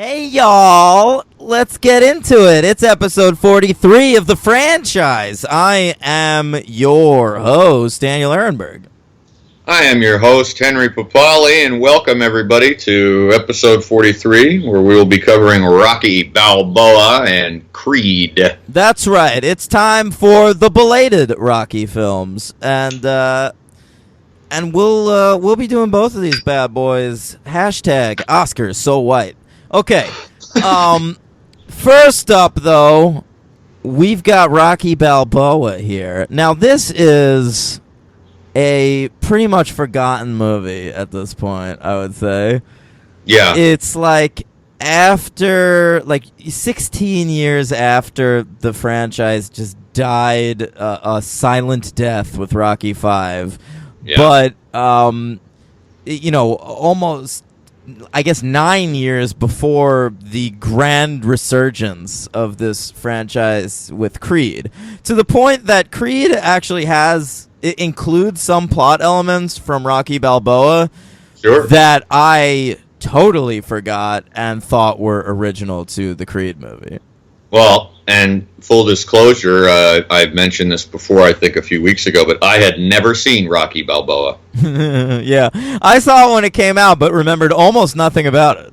Hey, y'all. Let's get into it. It's episode 43 of the franchise. I am your host, Daniel Ehrenberg. I am your host, Henry Papali, and welcome everybody to episode 43, where we will be covering Rocky Balboa and Creed. That's right. It's time for the belated Rocky films, and we'll be doing both of these bad boys. Hashtag Oscars so white. Okay. First up, though, we've got Rocky Balboa here. Now, this is a pretty much forgotten movie at this point, I would say. Yeah. It's like after, 16 years after the franchise just died a silent death with Rocky 5. Yeah. But, almost, I guess, 9 years before the grand resurgence of this franchise with Creed. To the point that Creed actually it includes some plot elements from Rocky Balboa that I totally forgot and thought were original to the Creed movie. Well, and full disclosure, I've mentioned this before, I think a few weeks ago, but I had never seen Rocky Balboa. Yeah, I saw it when it came out, but remembered almost nothing about it.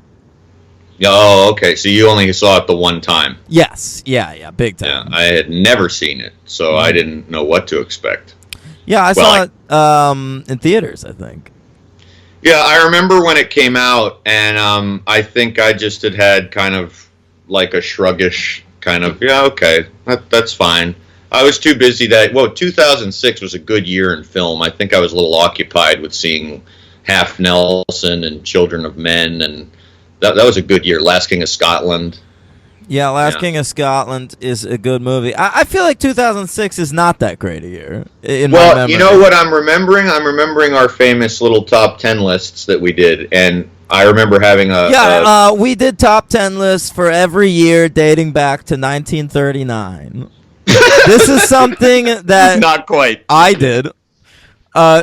Oh, okay, so you only saw it the one time. Yes, yeah, big time. Yeah, I had never seen it, so I didn't know what to expect. Yeah, I saw it in theaters, I think. Yeah, I remember when it came out, and I think I just had kind of like a shruggish kind of, yeah, okay, that's fine. I was too busy 2006 was a good year in film. I think I was a little occupied with seeing Half Nelson and Children of Men, and that was a good year. Last King of Scotland. Yeah, Last King of Scotland is a good movie. I feel like 2006 is not that great a year. My memory. You know what I'm remembering? I'm remembering our famous little top 10 lists that we did, and I remember having we did top 10 lists for every year dating back to 1939. This is something that not quite. I did.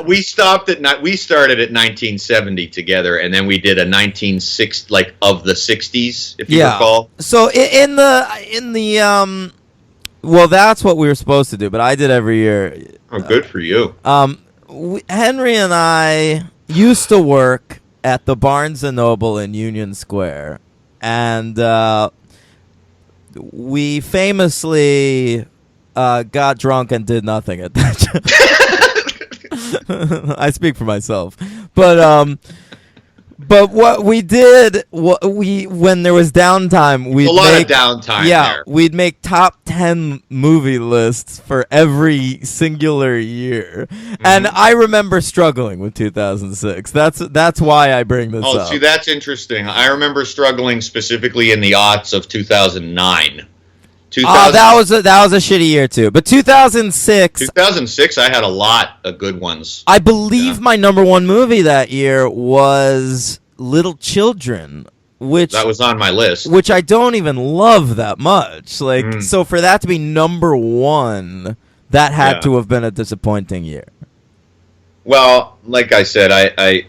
We started at 1970 together, and then we did a 1960 of the 60s, if you recall. So in the well, that's what we were supposed to do, but I did every year. Oh, good for you. Henry and I used to work at the Barnes & Noble in Union Square, and we famously got drunk and did nothing at that job. I speak for myself, but what we did, when there was downtime, we'd a lot of downtime. Yeah, there. We'd make top 10 movie lists for every singular year, and I remember struggling with 2006. That's why I bring this up. Oh, see, that's interesting. I remember struggling specifically in the aughts of 2009. That was a shitty year too. But 2006, I had a lot of good ones. I believe my number one movie that year was Little Children, that was on my list. which I don't even love that much. So for that to be number one, that had to have been a disappointing year. Well, like I said,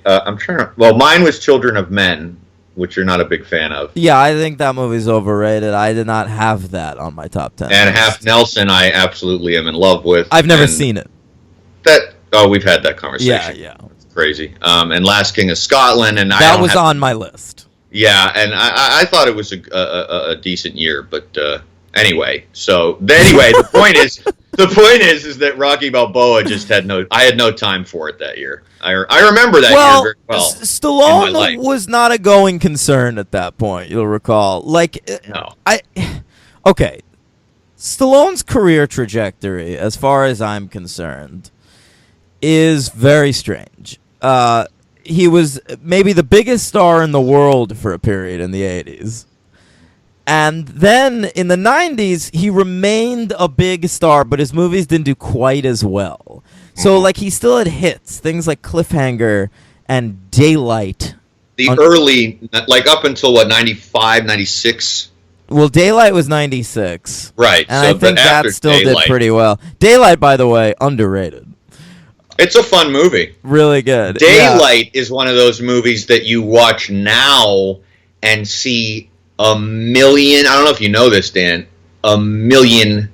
I'm trying to. Well, mine was Children of Men, which you're not a big fan of. Yeah, I think that movie's overrated. I did not have that on my top 10. And Half Nelson, I absolutely am in love with. I've never seen it. We've had that conversation. Yeah. It's crazy. And Last King of Scotland, and that was on my list. Yeah, and I thought it was a decent year, but anyway. The point is. The point is that Rocky Balboa I had no time for it that year. I remember that year very well. Stallone was not a going concern at that point, you'll recall. No. Okay. Stallone's career trajectory, as far as I'm concerned, is very strange. He was maybe the biggest star in the world for a period in the 80s. And then in the 90s, he remained a big star, but his movies didn't do quite as well. So, he still had hits, things like Cliffhanger and Daylight. The early, up until, 95, 96? Well, Daylight was 96. Right. And I think that still did pretty well. Daylight, by the way, underrated. It's a fun movie. Really good. Daylight is one of those movies that you watch now and see a million. I don't know if you know this, Dan. A million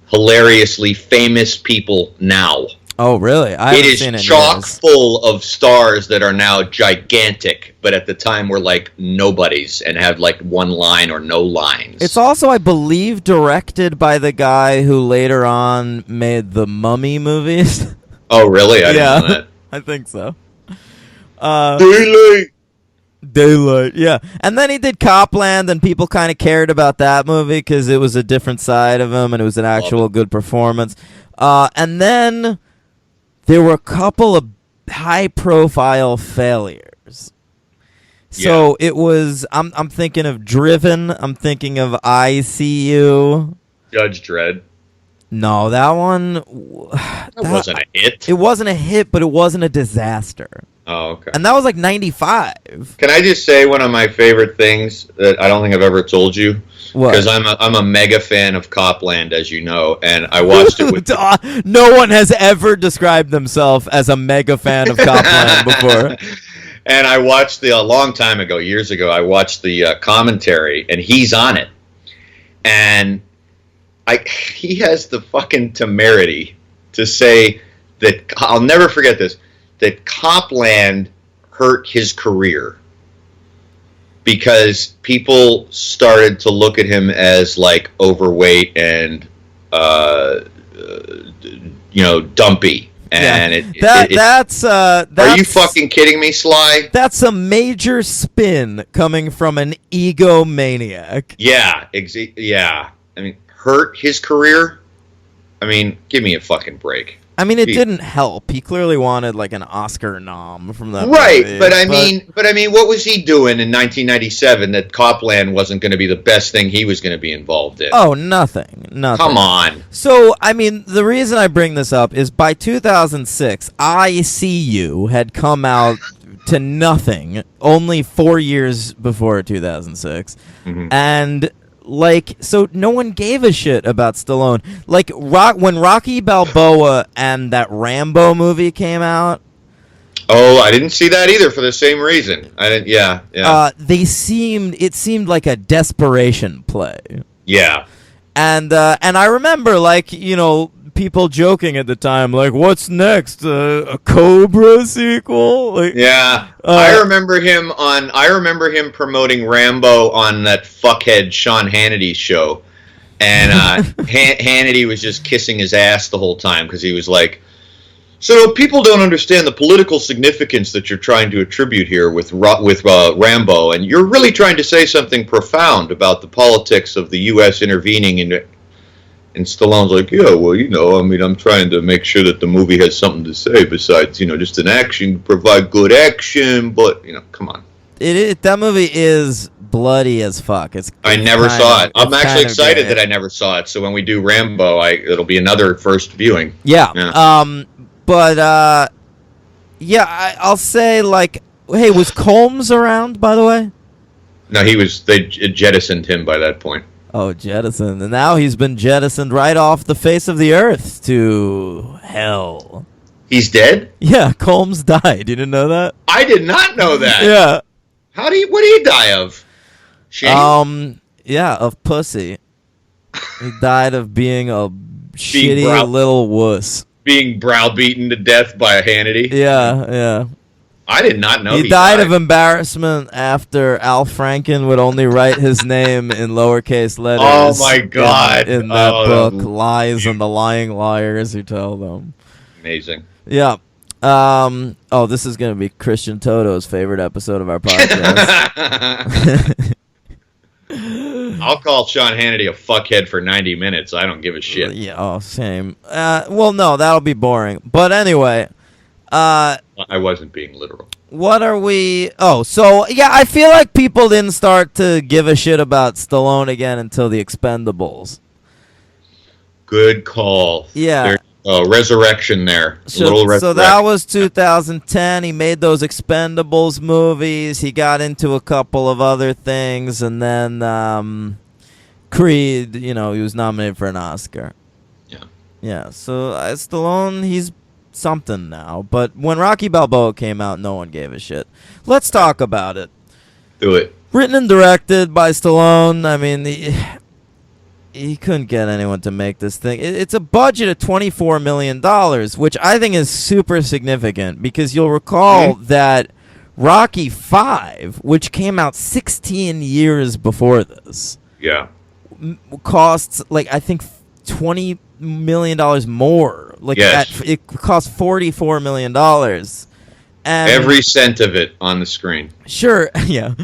hilariously famous people now. Oh, really? I It haven't is seen it in chock years. full of stars that are now gigantic, but at the time were like nobodies and have like one line or no lines. It's also, I believe, directed by the guy who later on made the Mummy movies. Oh, really? I Yeah, didn't know that. I think so. Daylight. Daylight, yeah. And then he did Copland, and people kind of cared about that movie because it was a different side of him, and it was an actual good performance. And then there were a couple of high-profile failures. So it was. I'm thinking of Driven. I'm thinking of ICU. Judge Dredd. No, that one. That wasn't a hit. It wasn't a hit, but it wasn't a disaster. Oh, okay. And that was like 95. Can I just say one of my favorite things that I don't think I've ever told you? What? Because I'm a mega fan of Copland, as you know, and I watched it with. No one has ever described themselves as a mega fan of Copland before. And I watched a long time ago, years ago. I watched the commentary, and he's on it, and he has the fucking temerity to say that I'll never forget this. That Copland hurt his career because people started to look at him as like overweight and dumpy. And that's are you fucking kidding me, Sly? That's a major spin coming from an egomaniac. Yeah, yeah. I mean, hurt his career. I mean, give me a fucking break. I mean, it didn't help. He clearly wanted like an Oscar nom from that right, movie. but I mean, what was he doing in 1997 that Copland wasn't going to be the best thing he was going to be involved in? Oh, nothing. Come on. So, I mean, the reason I bring this up is by 2006, ICU had come out to nothing only 4 years before 2006, and. Like, so no one gave a shit about Stallone. Like, when Rocky Balboa and that Rambo movie came out. Oh, I didn't see that either for the same reason. I didn't. Yeah. It seemed like a desperation play. Yeah. And I remember, like, people joking at the time, like, what's next? A Cobra sequel? Like, yeah, I remember him promoting Rambo on that fuckhead Sean Hannity show, and Hannity was just kissing his ass the whole time because he was like, "So people don't understand the political significance that you're trying to attribute here with Rambo, and you're really trying to say something profound about the politics of the U.S. intervening in." And Stallone's like, yeah, well, I mean, I'm trying to make sure that the movie has something to say besides, just an action, provide good action, but, come on. That movie is bloody as fuck. I never saw it. I'm actually excited that I never saw it, so when we do Rambo, it'll be another first viewing. Yeah. I'll say, like, hey, was Combs around, by the way? No, they jettisoned him by that point. Oh, jettisoned. And now he's been jettisoned right off the face of the earth to hell. He's dead? Yeah, Combs died. You didn't know that? I did not know that. Yeah. What did he die of? Shame? Yeah, of pussy. He died of being a shitty little wuss. Being browbeaten to death by a Hannity? Yeah. I did not know he died of embarrassment after Al Franken would only write his name in lowercase letters. Oh my God! In that book, Lies and the Lying Liars Who Tell Them. Amazing. Yeah. This is gonna be Christian Toto's favorite episode of our podcast. I'll call Sean Hannity a fuckhead for 90 minutes. I don't give a shit. Yeah. Same. Well, no, that'll be boring. But anyway. I wasn't being literal. What are we... Oh, so, yeah, I feel like people didn't start to give a shit about Stallone again until The Expendables. Good call. Yeah. Resurrection there. So that was 2010. He made those Expendables movies. He got into a couple of other things. And then Creed, he was nominated for an Oscar. Yeah. Yeah, so Stallone, he's... something now, but when Rocky Balboa came out, no one gave a shit. Let's talk about it. Do it. Written and directed by Stallone. I mean, he couldn't get anyone to make this thing. It's a budget of $24 million, which I think is super significant because you'll recall that Rocky V, which came out 16 years before this, costs, like, I think $20 million more. Like, it cost $44 million. And every cent of it on the screen. Sure, yeah.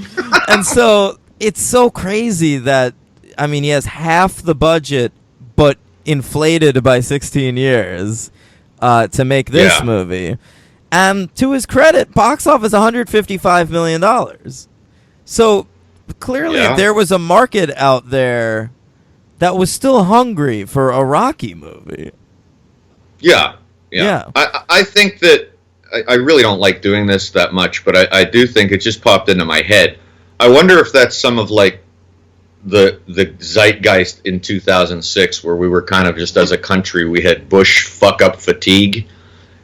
And so it's so crazy that, I mean, he has half the budget, but inflated by 16 years to make this movie. And to his credit, box office $155 million. So clearly there was a market out there that was still hungry for a Rocky movie. Yeah. I think that I really don't like doing this that much, but I do think it just popped into my head. I wonder if that's some of, like, the zeitgeist in 2006, where we were kind of just, as a country, we had Bush fuck-up fatigue,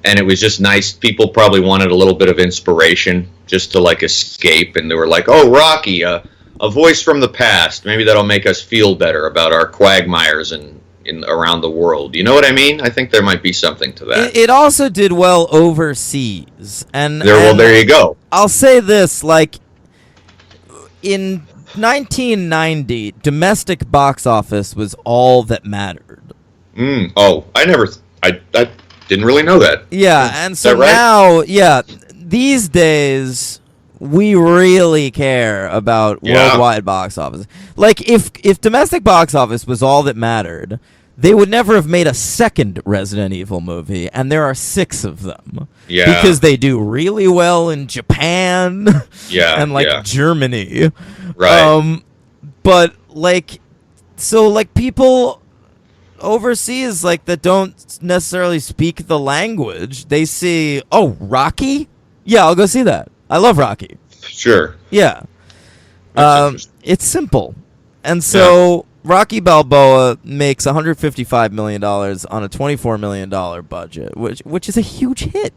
and it was just nice. People probably wanted a little bit of inspiration just to, like, escape, and they were like, oh, Rocky, a voice from the past. Maybe that'll make us feel better about our quagmires and around the world. You know what I mean? I think there might be something to that. It also did well overseas. Well, there you go. I'll say this, like, in 1990, domestic box office was all that mattered. Oh, I didn't really know that. Yeah, and so right? now, these days, we really care about worldwide box office. Like, if domestic box office was all that mattered, they would never have made a second Resident Evil movie, and there are 6 of them. Yeah. Because they do really well in Japan and, like, Germany. Right. But, like, so, like, people overseas, like, that don't necessarily speak the language, they see, oh, Rocky? Yeah, I'll go see that. I love Rocky. Sure. Yeah. It's simple. And so Rocky Balboa makes $155 million on a $24 million budget, which is a huge hit.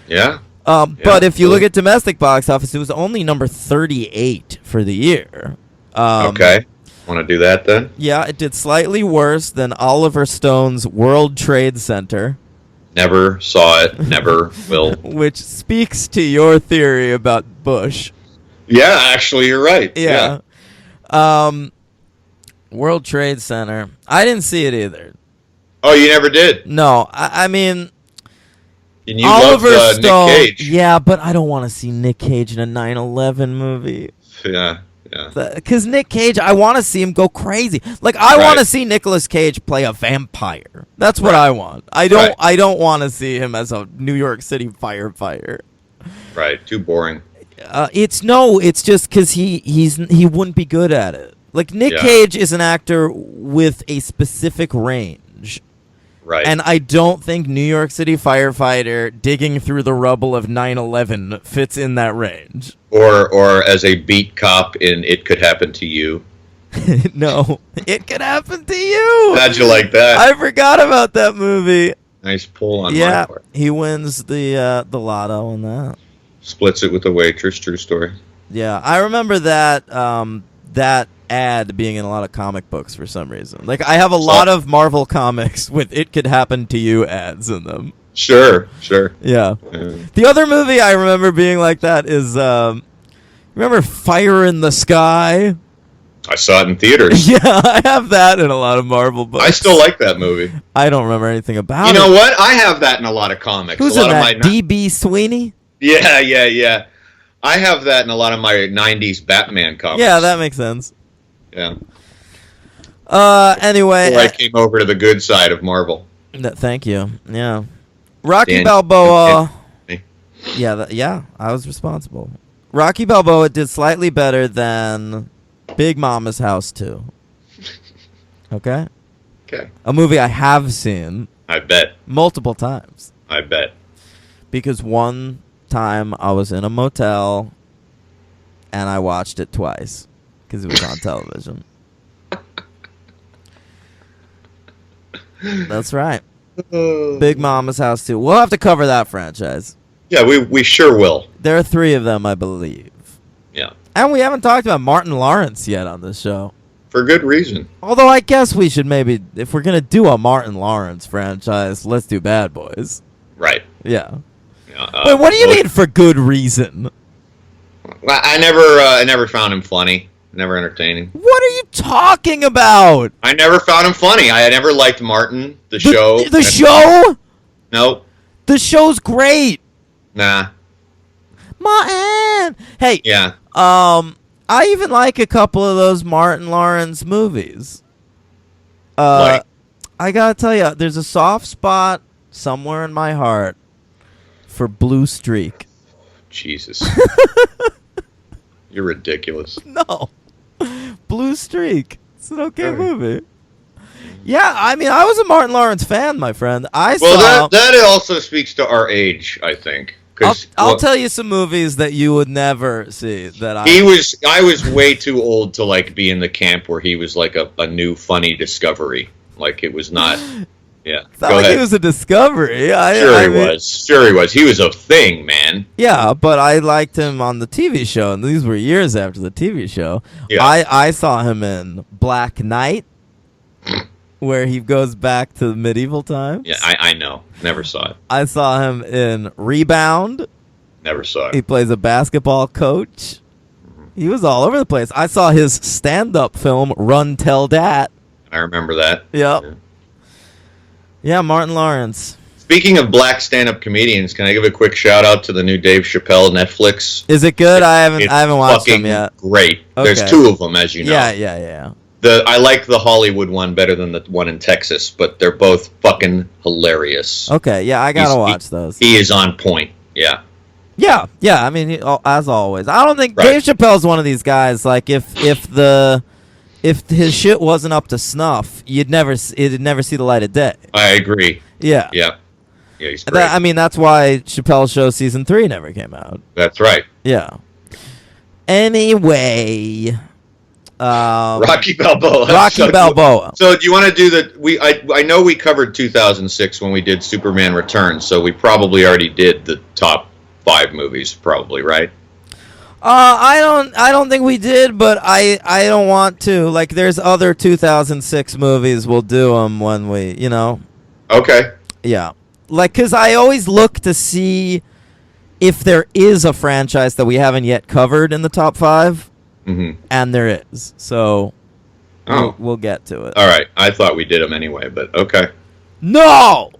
Yeah. But if you look at domestic box office, it was only number 38 for the year. Okay. Want to do that then? Yeah, it did slightly worse than Oliver Stone's World Trade Center. Never saw it. Never will. Which speaks to your theory about Bush. Yeah, actually, you're right. Yeah. World Trade Center. I didn't see it either. Oh, you never did? No, I mean, and you Oliver loved, Stone. Nick Cage. Yeah, but I don't want to see Nick Cage in a 9/11 movie. Yeah. Because Nick Cage, I want to see him go crazy. Like, I want to see Nicolas Cage play a vampire. That's what I want. I don't want to see him as a New York City firefighter. Right. Too boring. It's just because he wouldn't be good at it. Like, Nick Cage is an actor with a specific range. Right. And I don't think New York City firefighter digging through the rubble of 9/11 fits in that range. Or as a beat cop in It Could Happen to You. No, It Could Happen to You. How'd you like that? I forgot about that movie. Nice pull on my part. He wins the lotto on that. Splits it with the waitress. True story. Yeah, I remember that that ad being in a lot of comic books for some reason. Like, I have a lot of Marvel comics with It Could Happen to You ads in them. Sure. Yeah. The other movie I remember being like that is, remember Fire in the Sky? I saw it in theaters. Yeah, I have that in a lot of Marvel books. I still like that movie. I don't remember anything about it. You know what? I have that in a lot of comics. Who's in that? D.B. Sweeney? Yeah. I have that in a lot of my 90s Batman comics. Yeah, that makes sense. Yeah. Anyway. Before I came over to the good side of Marvel. Thank you. Yeah. Rocky Balboa. Yeah, I was responsible. Rocky Balboa did slightly better than Big Mama's House 2. Okay? Okay. A movie I have seen. I bet. Multiple times. I bet. Because one time I was in a motel and I watched it twice because it was on television. That's right. Big Mama's House 2. We'll have to cover that franchise. Yeah, we sure will. There are 3 of them, I believe. Yeah. And we haven't talked about Martin Lawrence yet on this show. For good reason. Although I guess we should maybe, if we're going to do a Martin Lawrence franchise, let's do Bad Boys. Right. Yeah. Wait, what do you mean for good reason? I never found him funny. Never entertaining. What are you talking about? I never found him funny. I never liked Martin, the show. The show? Nope. The show's great. Nah. Martin. Hey. Yeah. I even like a couple of those Martin Lawrence movies. Like? I gotta tell you, there's a soft spot somewhere in my heart for Blue Streak. Jesus. You're ridiculous. No. Blue Streak. It's an okay movie. Yeah, I mean, I was a Martin Lawrence fan, my friend. That also speaks to our age, I think. I'll tell you some movies that you would never see. I was way too old to like be in the camp where he was like a new funny discovery. Like it was not. Yeah, it's not like he was a discovery. Sure he was. He was a thing, man. Yeah, but I liked him on the TV show, and these were years after the TV show. Yeah. I saw him in Black Knight, where he goes back to the medieval times. Yeah, I know. Never saw it. I saw him in Rebound. Never saw it. He plays a basketball coach. He was all over the place. I saw his stand-up film, Run Tell Dat. I remember that. Yep. Yeah, Martin Lawrence. Speaking of black stand-up comedians, can I give a quick shout-out to the new Dave Chappelle Netflix? Is it good? I haven't watched them yet. Great. Okay. There's two of them, as you know. Yeah. I like the Hollywood one better than the one in Texas, but they're both fucking hilarious. Okay, yeah, I gotta watch those. He is on point. Yeah. Yeah. I mean, as always, I don't think Dave Chappelle's one of these guys. Like, if his shit wasn't up to snuff, it'd never see the light of day. I agree. Yeah. Yeah, he's great. I mean, that's why Chappelle's Show season 3 never came out. That's right. Yeah. Anyway. Rocky Balboa. Balboa. So do you want to do I know we covered 2006 when we did Superman Returns, so we probably already did the top 5 movies, probably, right? I don't think we did, but I don't want to. Like, there's other 2006 movies. We'll do them when we, Okay. Yeah. Like, because I always look to see if there is a franchise that we haven't yet covered in the top 5. Mm-hmm. And there is. So we'll get to it. All right. I thought we did them anyway, but okay. No!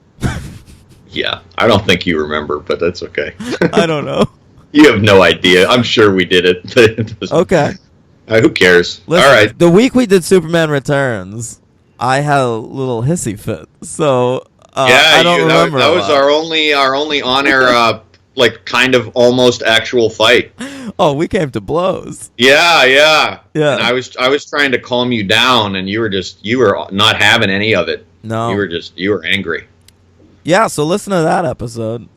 Yeah. I don't think you remember, but that's okay. I don't know. You have no idea. I'm sure we did it. Okay. Who cares? Listen, all right. The week we did Superman Returns, I had a little hissy fit. So I don't remember. That was our only on-air, like, kind of almost actual fight. Oh, we came to blows. Yeah. And I was trying to calm you down, and you were not having any of it. No. You were angry. Yeah, so listen to that episode.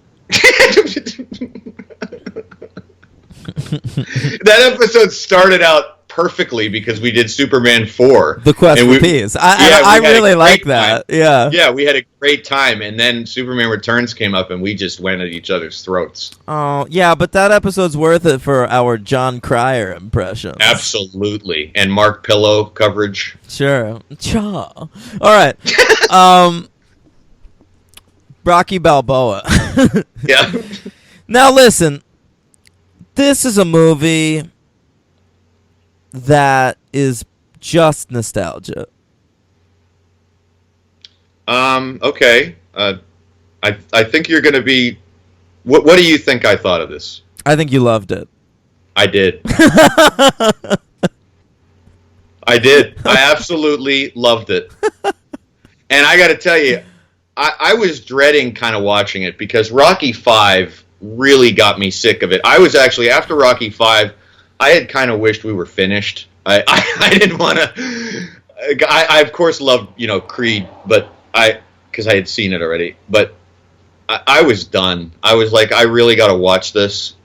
That episode started out perfectly because we did Superman 4. The Quest for Peace. I really like that. Time. Yeah. Yeah, we had a great time, and then Superman Returns came up, and we just went at each other's throats. Oh, yeah, but that episode's worth it for our John Cryer impressions. Absolutely. And Mark Pillow coverage. Sure. All right. Rocky Balboa. Yeah. Now, listen. This is a movie that is just nostalgia. Okay. I think you're going to be... What do you think I thought of this? I think you loved it. I did. I did. I absolutely loved it. And I got to tell you, I was dreading kind of watching it because Rocky 5 really got me sick of it. I was actually, after Rocky 5, I had kind of wished we were finished. I didn't want to... I of course loved, Creed, but because I had seen it already. But I was done. I was like, I really got to watch this.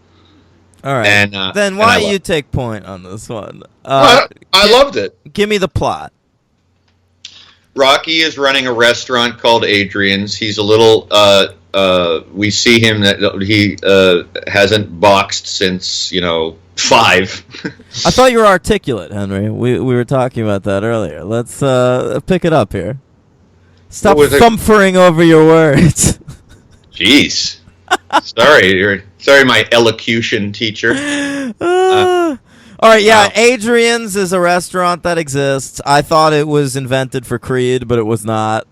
All right. And then why don't you take point on this one? I loved it. Give me the plot. Rocky is running a restaurant called Adrian's. He's a little we see him that he hasn't boxed since 5. I thought you were articulate, Henry. We were talking about that earlier. Let's pick it up here. Stop thumphering over your words. Jeez. Sorry, my elocution teacher. All right, yeah. Adrian's is a restaurant that exists. I thought it was invented for Creed, but it was not.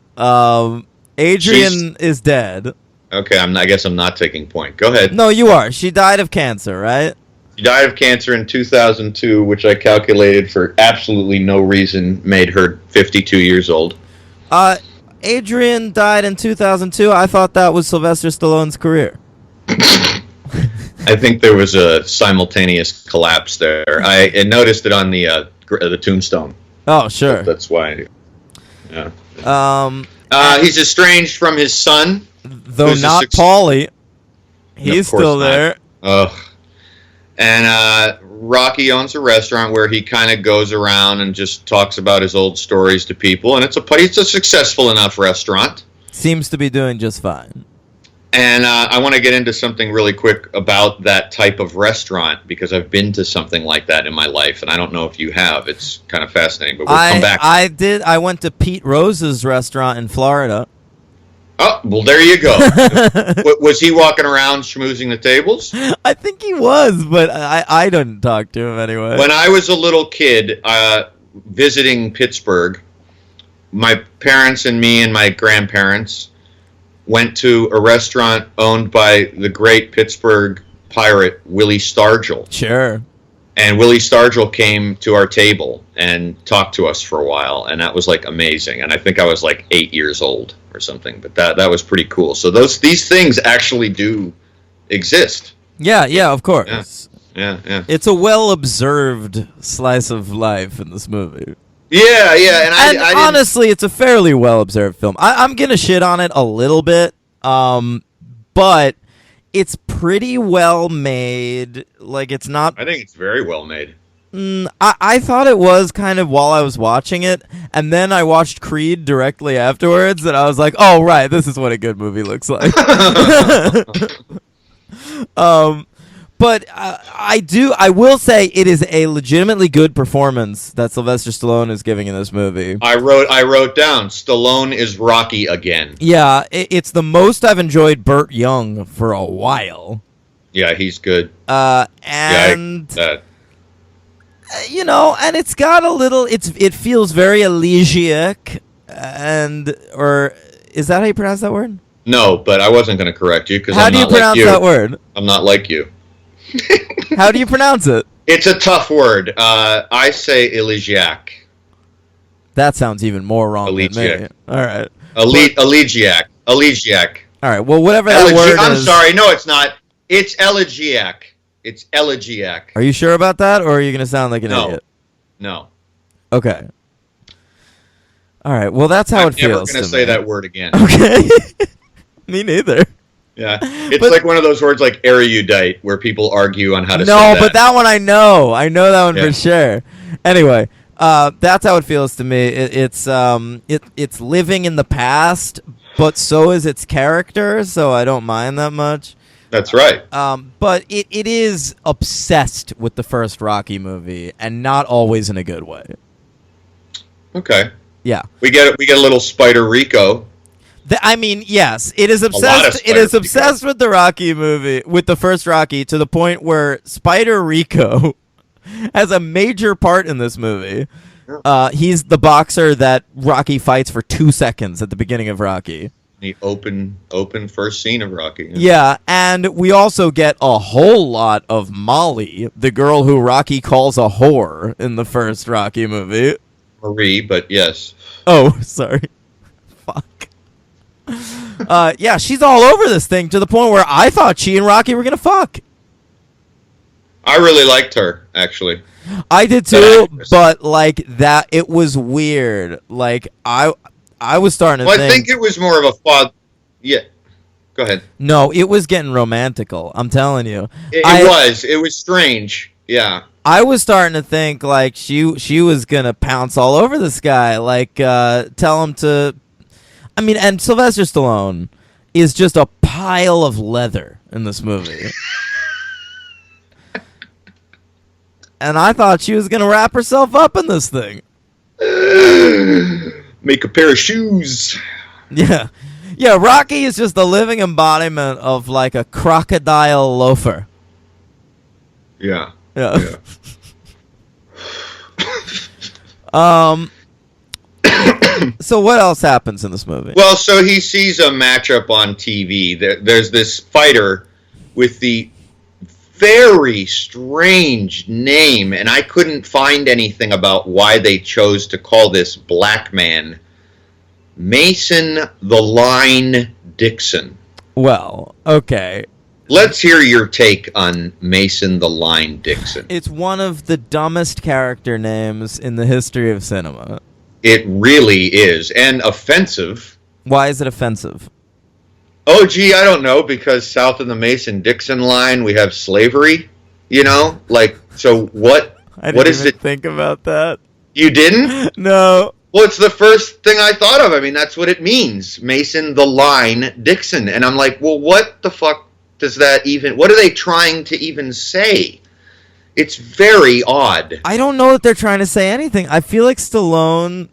Adrian is dead. Okay, I guess I'm not taking point. Go ahead. No, you are. She died of cancer, right? She died of cancer in 2002, which I calculated for absolutely no reason made her 52 years old. Adrian died in 2002. I thought that was Sylvester Stallone's career. I think there was a simultaneous collapse there. I noticed it on the tombstone. Oh, sure. That's why. Yeah. He's estranged from his son, though not Paulie. He's still there. Ugh. And Rocky owns a restaurant where he kind of goes around and just talks about his old stories to people, and it's a successful enough restaurant. Seems to be doing just fine. And I want to get into something really quick about that type of restaurant because I've been to something like that in my life, and I don't know if you have. It's kind of fascinating, but we'll come back. I did. I went to Pete Rose's restaurant in Florida. Oh, well, there you go. Was he walking around schmoozing the tables? I think he was, but I didn't talk to him anyway. When I was a little kid visiting Pittsburgh, my parents and me and my grandparents went to a restaurant owned by the great Pittsburgh pirate Willie Stargell. Sure. And Willie Stargell came to our table and talked to us for a while, and that was like amazing. And I think I was like 8 years old or something, but that was pretty cool. So these things actually do exist. Yeah, of course. Yeah. It's a well-observed slice of life in this movie. Yeah, and I honestly, it's a fairly well-observed film. I'm gonna shit on it a little bit, but it's pretty well made. Like, it's not. I think it's very well made. I thought it was kind of while I was watching it, and then I watched Creed directly afterwards, and I was like, "Oh, right, this is what a good movie looks like." But I will say it is a legitimately good performance that Sylvester Stallone is giving in this movie. I wrote down Stallone is Rocky again. Yeah, it's the most I've enjoyed Burt Young for a while. Yeah, he's good. And it's got a little. It feels very elegiac, or is that how you pronounce that word? No, but I wasn't going to correct you because how do you pronounce that word? I'm not like you. How do you pronounce it? It's a tough word. I say elegiac. That sounds even more wrong than me. All right. Elegiac. All right. Well, whatever that word is. I'm sorry. No, it's not. It's elegiac. It's elegiac. Are you sure about that, or are you going to sound like an idiot? No. Okay. All right. Well, that's how it feels. I'm never going to say that word again. Okay. Me neither. Yeah, it's like one of those words like erudite, where people argue on how to say that. No, but that one I know. I know that one for sure. Anyway, that's how it feels to me. It's living in the past, but so is its character, so I don't mind that much. That's right. But it is obsessed with the first Rocky movie, and not always in a good way. Okay. Yeah. We get a little Spider Rico. I mean, yes, it is obsessed. It is obsessed with the Rocky movie, with the first Rocky, to the point where Spider Rico has a major part in this movie. He's the boxer that Rocky fights for 2 seconds at the beginning of Rocky. The open first scene of Rocky. Yeah, and we also get a whole lot of Molly, the girl who Rocky calls a whore in the first Rocky movie. Marie, but yes. Oh, sorry. Fuck. Yeah, she's all over this thing to the point where I thought she and Rocky were gonna fuck. I really liked her, actually. I did too, but like that, it was weird. Like I was starting to think. I think it was more of a father. Yeah, go ahead. No, it was getting romantical. I'm telling you, it was strange. Yeah, I was starting to think like she was gonna pounce all over this guy, like tell him to. I mean, and Sylvester Stallone is just a pile of leather in this movie. And I thought she was going to wrap herself up in this thing. Make a pair of shoes. Yeah. Yeah, Rocky is just the living embodiment of like a crocodile loafer. Yeah. Yeah. So what else happens in this movie? Well, so he sees a matchup on TV. There's this fighter with the very strange name, and I couldn't find anything about why they chose to call this black man Mason the Line Dixon. Well, okay. Let's hear your take on Mason the Line Dixon. It's one of the dumbest character names in the history of cinema. It really is, and offensive. Why is it offensive? Oh, gee, I don't know, because south of the Mason-Dixon line, we have slavery, you know? Like, so what is it? Think about that. You didn't? No. Well, it's the first thing I thought of. I mean, that's what it means. Mason the Line Dixon. And I'm like, well, what the fuck does that even... What are they trying to even say? It's very odd. I don't know that they're trying to say anything. I feel like Stallone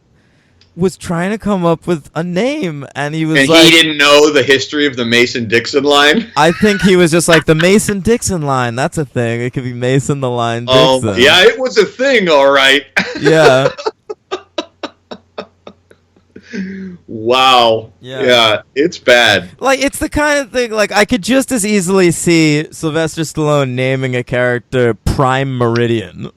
was trying to come up with a name, and he was he didn't know the history of the Mason-Dixon line? I think he was just like, the Mason-Dixon line, that's a thing. It could be Mason the Line Dixon. Oh, yeah, it was a thing, all right. Yeah. Wow. Yeah, it's bad. Like, it's the kind of thing, like, I could just as easily see Sylvester Stallone naming a character Prime Meridian.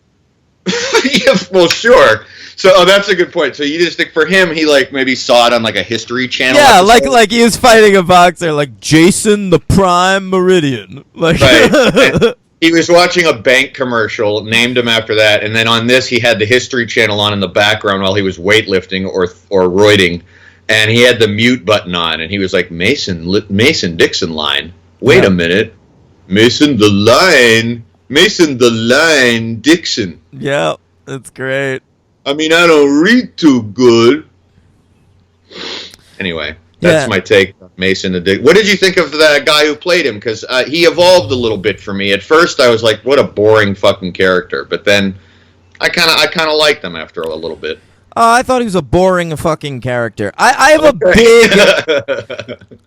Yeah, well, sure. So that's a good point. So you just think for him, he like maybe saw it on like a History Channel. Yeah, episode. like he was fighting a boxer, like Jason the Prime Meridian. Like, right. He was watching a bank commercial, named him after that, and then on this he had the History Channel on in the background while he was weightlifting or roiding, and he had the mute button on, and he was like Mason Dixon line. Wait a minute, Mason the Line Dixon. Yeah, that's great. I mean, I don't read too good. Anyway, that's my take on Mason the Dixon. What did you think of the guy who played him? Because he evolved a little bit for me. At first, I was like, what a boring fucking character. But then I kind of liked him after a little bit. I thought he was a boring fucking character. I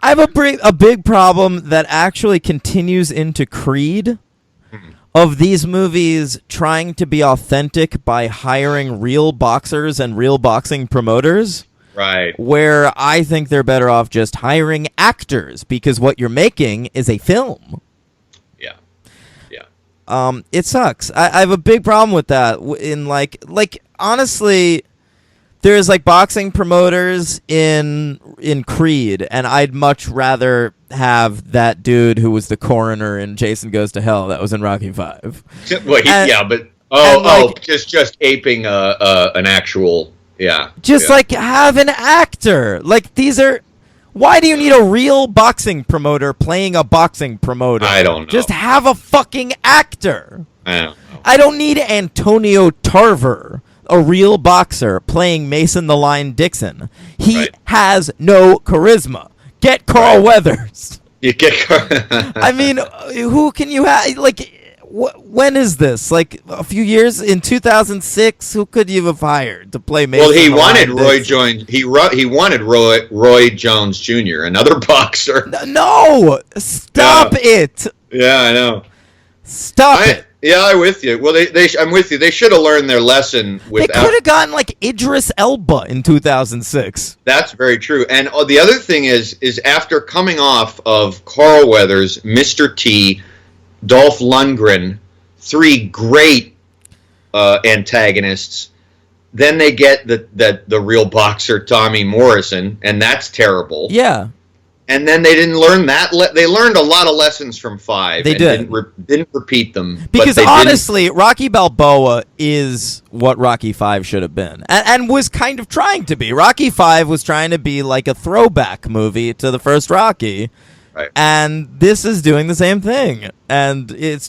have a big problem that actually continues into Creed. Of these movies trying to be authentic by hiring real boxers and real boxing promoters. Right. Where I think they're better off just hiring actors, because what you're making is a film. Yeah. Yeah. It sucks. I have a big problem with that. In like honestly, there's like boxing promoters in Creed, and I'd much rather have that dude who was the coroner in Jason Goes to Hell that was in Rocky V. Well, just aping an actual, like have an actor. Like these are. Why do you need a real boxing promoter playing a boxing promoter? I don't know. Just have a fucking actor. I don't know. I don't need Antonio Tarver, a real boxer, playing Mason the Line Dixon. He has no charisma. Get Carl Weathers. You get Carl. I mean, who can you have? Like, when is this? Like, a few years? In 2006? Who could you have hired to play Mason? Well, he the wanted Line Roy Dixon? Jones. He wanted Roy Jones Jr., another boxer. No! Stop it! Yeah, I know. Stop it. Yeah, I'm with you. Well, I'm with you. They should have learned their lesson. They could have gotten like Idris Elba in 2006. That's very true. And the other thing is after coming off of Carl Weathers, Mr. T, Dolph Lundgren, three great antagonists, then they get the real boxer Tommy Morrison, and that's terrible. Yeah. And then they didn't learn that. They learned a lot of lessons from 5. They did. Didn't repeat them. Because honestly, Rocky Balboa is what Rocky 5 should have been. And was kind of trying to be. Rocky 5 was trying to be like a throwback movie to the first Rocky. Right. And this is doing the same thing. And it's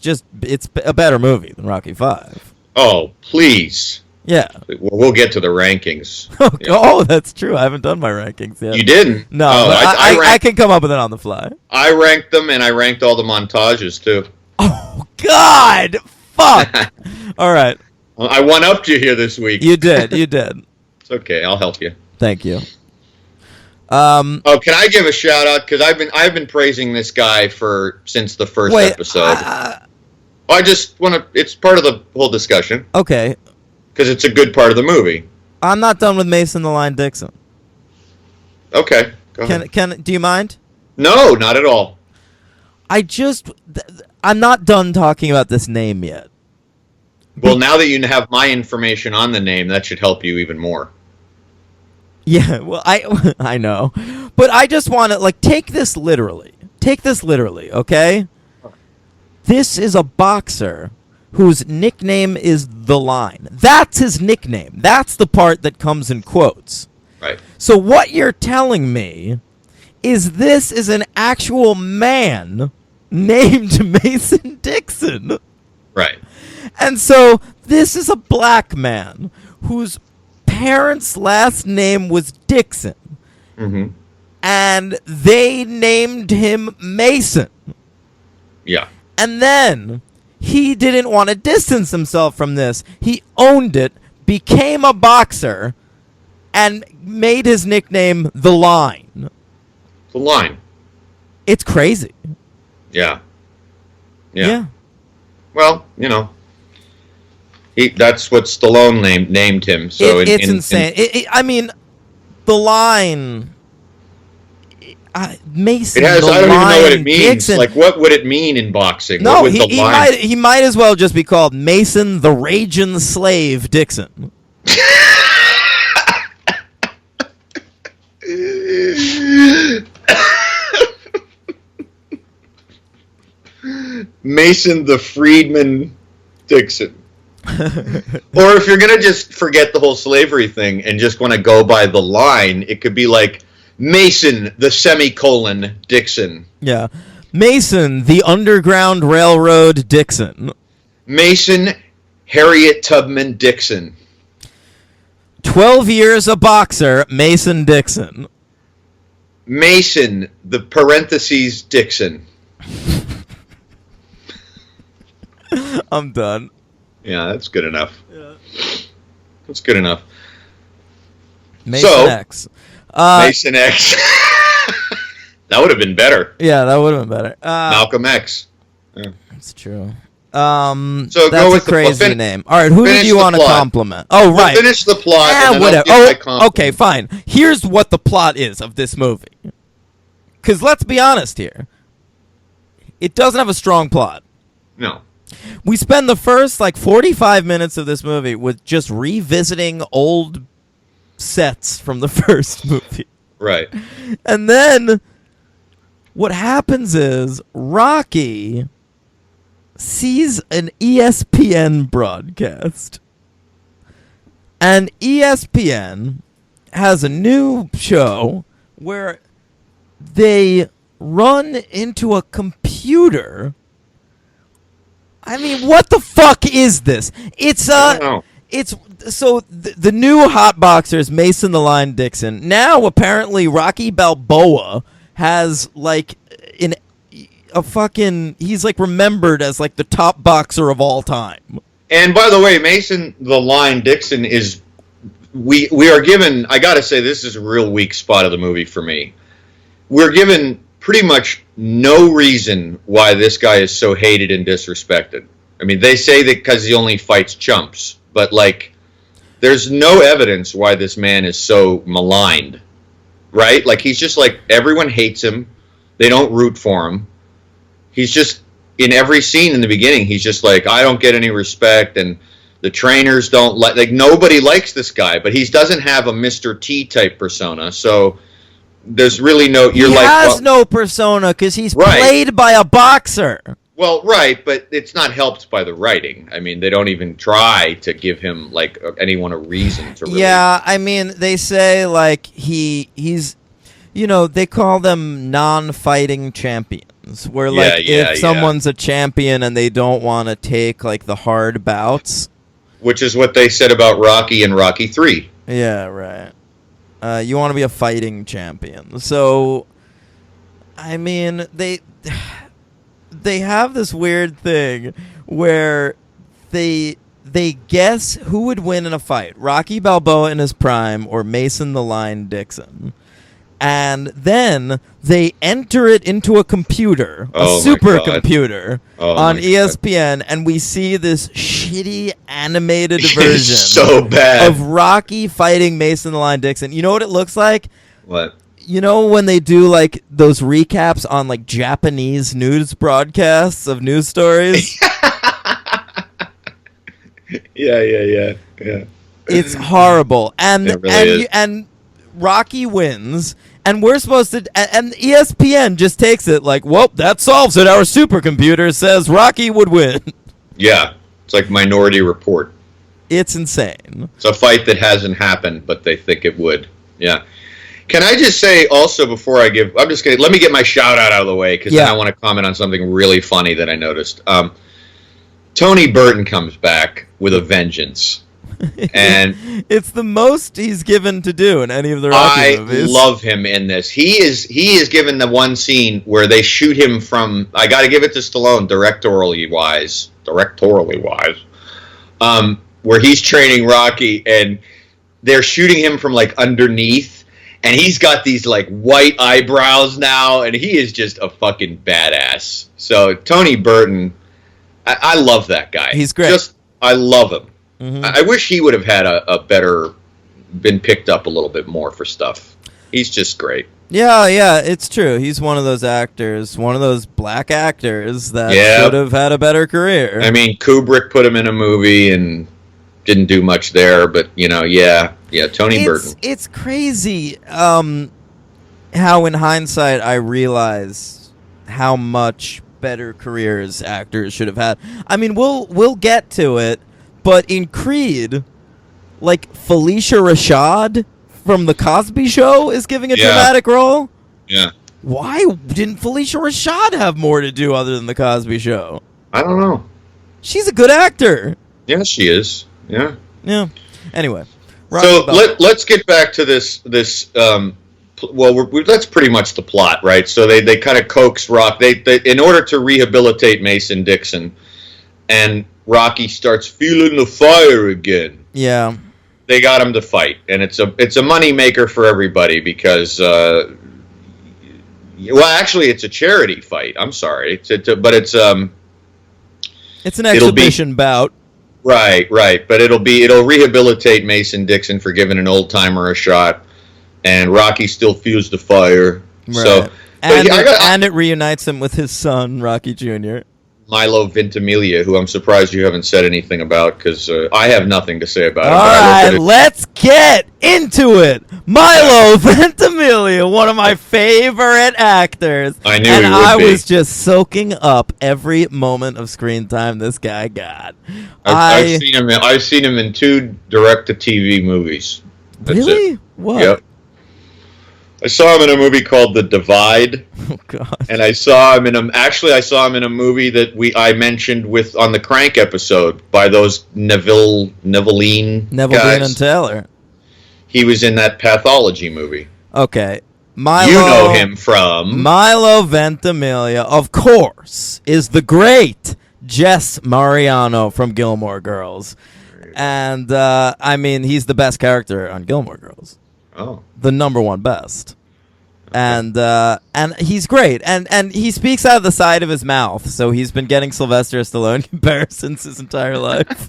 a better movie than Rocky 5. Oh, please. Yeah. We'll get to the rankings. Yeah. Oh, that's true. I haven't done my rankings yet. You didn't? No, Oh, but I ranked, can come up with it on the fly. I ranked them, and I ranked all the montages, too. Oh, God! Fuck! All right. I one-upped you here this week. You did. It's okay. I'll help you. Thank you. Can I give a shout out? Because I've been praising this guy since the first episode. I just want to. It's part of the whole discussion. Okay. Because it's a good part of the movie. I'm not done with Mason the Line Dixon. Okay. Go ahead. Do you mind? No, not at all. I'm not done talking about this name yet. Well, now that you have my information on the name, that should help you even more. Yeah, well, I know. But I just want to, take this literally. Take this literally, okay? This is a boxer whose nickname is The Line. That's his nickname. That's the part that comes in quotes. Right. So what you're telling me is this is an actual man named Mason Dixon. Right. And so this is a black man whose parents' last name was Dixon. Mm-hmm. And they named him Mason. Yeah. And then he didn't want to distance himself from this. He owned it, became a boxer, and made his nickname The Line. The Line. It's crazy. Yeah. Well, that's what Stallone named him. So it's insane. I mean, The Line. Mason. It has. I don't even know what it means. Dixon. Like, what would it mean in boxing? No, he might as well just be called Mason the Raging Slave Dixon. Mason the Freedman Dixon. Or if you're gonna just forget the whole slavery thing and just want to go by The Line, it could be like Mason the semicolon Dixon. Yeah. Mason the Underground Railroad Dixon. Mason Harriet Tubman Dixon. 12 years a boxer, Mason Dixon. Mason the parentheses Dixon. I'm done. Yeah, that's good enough. Yeah. That's good enough. Mason X. Mason X. That would have been better. Yeah, that would have been better. Malcolm X. Yeah. That's true. So that's go with a crazy name. All right, who did you want to compliment? Oh, right. We'll finish the plot. And whatever. Okay, fine. Here's what the plot is of this movie. Because let's be honest here. It doesn't have a strong plot. No. We spend the first 45 minutes of this movie with just revisiting old sets from the first movie. Right. And then what happens is Rocky sees an ESPN broadcast. And ESPN has a new show where they run into a computer. I mean, what the fuck is this? It's so the new hot boxer is Mason the Line Dixon. Now apparently Rocky Balboa has he's remembered as the top boxer of all time. And by the way, Mason the Line Dixon is we are given, I got to say, this is a real weak spot of the movie for me. We're given pretty much no reason why this guy is so hated and disrespected. I mean, they say that because he only fights chumps, but there's no evidence why this man is so maligned, right? He's just everyone hates him. They don't root for him. He's just, in every scene in the beginning, he's just I don't get any respect, and the trainers don't nobody likes this guy, but he doesn't have a Mr. T type persona, so there's really no... He has no persona because he's played by a boxer. Well, right, but it's not helped by the writing. I mean, they don't even try to give him anyone a reason to really... Yeah, I mean, they say he's they call them non-fighting champions, where if someone's a champion and they don't want to take the hard bouts, which is what they said about Rocky and Rocky 3. Yeah, right. You want to be a fighting champion. So, I mean, they have this weird thing where they guess who would win in a fight, Rocky Balboa in his prime or Mason the Lion Dixon. And then they enter it into a computer, a supercomputer, on ESPN, and we see this shitty animated version so bad of Rocky fighting Mason the Lion Dixon. You know what it looks like? What? You know when they do like those recaps on like Japanese news broadcasts of news stories? Yeah. It's horrible. And it really is. And Rocky wins. And we're supposed to, and ESPN just takes it like, well, that solves it. Our supercomputer says Rocky would win. Yeah, it's like Minority Report. It's insane. It's a fight that hasn't happened, but they think it would. Yeah. Can I just say also before I give, I'm just going to, let me get my shout out of the way, because then I want to comment on something really funny that I noticed. Tony Burton comes back with a vengeance. And it's the most he's given to do in any of the Rocky movies. I love him in this. He is given the one scene where they shoot him from, I got to give it to Stallone, directorially wise, where he's training Rocky and they're shooting him from like underneath, and he's got these like white eyebrows now, and he is just a fucking badass. So Tony Burton, I love that guy. He's great. I love him. Mm-hmm. I wish he would have had a better, been picked up a little bit more for stuff. He's just great. Yeah, it's true. He's one of those actors, one of those black actors that should have had a better career. I mean, Kubrick put him in a movie and didn't do much there, but, Tony Burton. It's crazy how in hindsight I realize how much better careers actors should have had. I mean, we'll get to it. But in Creed, like Felicia Rashad from The Cosby Show is giving a dramatic role. Yeah. Why didn't Felicia Rashad have more to do other than The Cosby Show? I don't know. She's a good actor. Yeah, she is. Yeah. Yeah. Anyway. So let's get back to this. That's pretty much the plot, right? So they kind of coax Rocky. They in order to rehabilitate Mason Dixon, and Rocky starts feeling the fire again. Yeah. They got him to fight, and it's a money maker for everybody because actually it's a charity fight. I'm sorry. It's an exhibition bout. Right, but it'll rehabilitate Mason Dixon for giving an old timer a shot, and Rocky still feels the fire. Right. So and it reunites him with his son, Rocky Jr. Milo Ventimiglia, who I'm surprised you haven't said anything about, because I have nothing to say about him. All right, let's get into it. Milo Ventimiglia, one of my favorite actors. I knew he would be. And I was just soaking up every moment of screen time this guy got. I've seen him in 2 direct-to-TV movies. That's really? It. What? Yep. I saw him in a movie called The Divide. Oh God! And I saw him in a movie that I mentioned on the Crank episode by those Neville Dean and Taylor. He was in that Pathology movie. Okay, Milo. You know him from Milo Ventimiglia, of course, is the great Jess Mariano from Gilmore Girls, and he's the best character on Gilmore Girls. Oh. The number one best. And he's great. And he speaks out of the side of his mouth, so he's been getting Sylvester Stallone comparisons his entire life.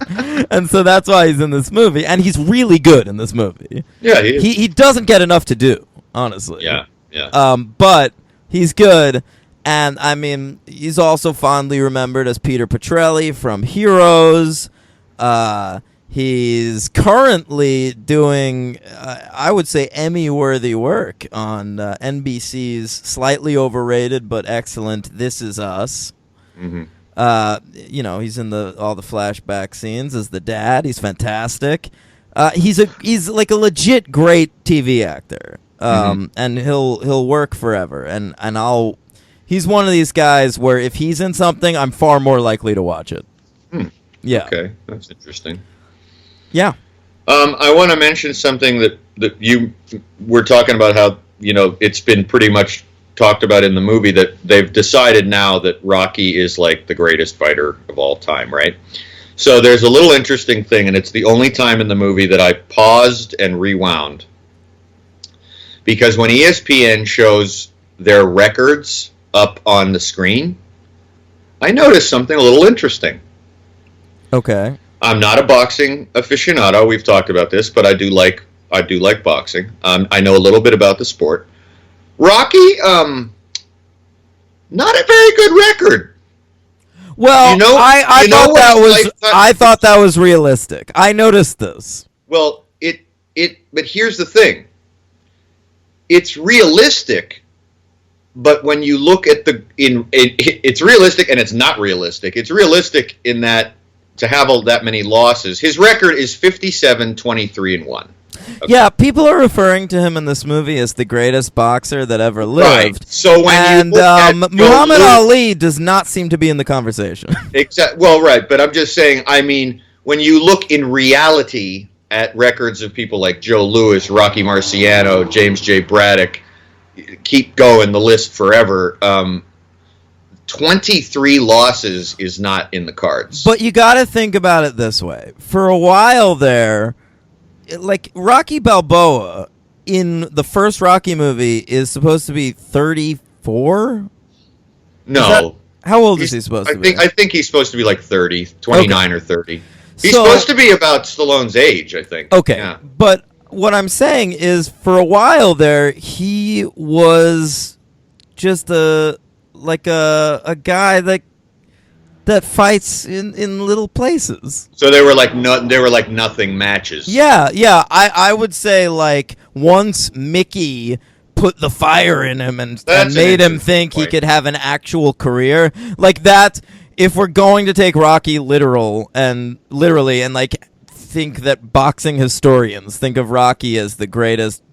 And so that's why he's in this movie. And he's really good in this movie. Yeah, he is. He doesn't get enough to do, honestly. Yeah. But he's good. And, he's also fondly remembered as Peter Petrelli from Heroes. He's currently doing, I would say, Emmy-worthy work on NBC's slightly overrated but excellent This Is Us. Mm-hmm. He's in all the flashback scenes as the dad. He's fantastic. He's like a legit great TV actor, and he'll work forever. And he's one of these guys where if he's in something, I'm far more likely to watch it. Hmm. Yeah. Okay, that's interesting. Yeah. I want to mention something that you were talking about, how it's been pretty much talked about in the movie that they've decided now that Rocky is like the greatest fighter of all time, right? So there's a little interesting thing, and it's the only time in the movie that I paused and rewound. Because when ESPN shows their records up on the screen, I noticed something a little interesting. Okay. I'm not a boxing aficionado. We've talked about this, but I do like boxing. I know a little bit about the sport. Rocky, not a very good record. Well, I thought that was realistic. I noticed this. Well, but here's the thing. It's realistic, but when you look at it's realistic and it's not realistic. It's realistic in that to have all that many losses. His record is 57-23-1. Okay. Yeah, people are referring to him in this movie as the greatest boxer that ever lived. Right. So when Muhammad Ali does not seem to be in the conversation. Exactly. Well, right, but I'm just saying. I mean, when you look in reality at records of people like Joe Louis, Rocky Marciano, James J. Braddock, keep going the list forever. 23 losses is not in the cards. But you got to think about it this way. For a while there, like Rocky Balboa in the first Rocky movie is supposed to be 34? No. How old is he supposed to be? I think he's supposed to be like 30, 29 or 30. He's supposed to be about Stallone's age, I think. Okay. Yeah. But what I'm saying is for a while there, he was just a guy that fights in little places. So they were like nothing matches. Yeah. I would say like once Mickey put the fire in him and made him think he could have an actual career like that. If we're going to take Rocky literally and like think that boxing historians think of Rocky as the greatest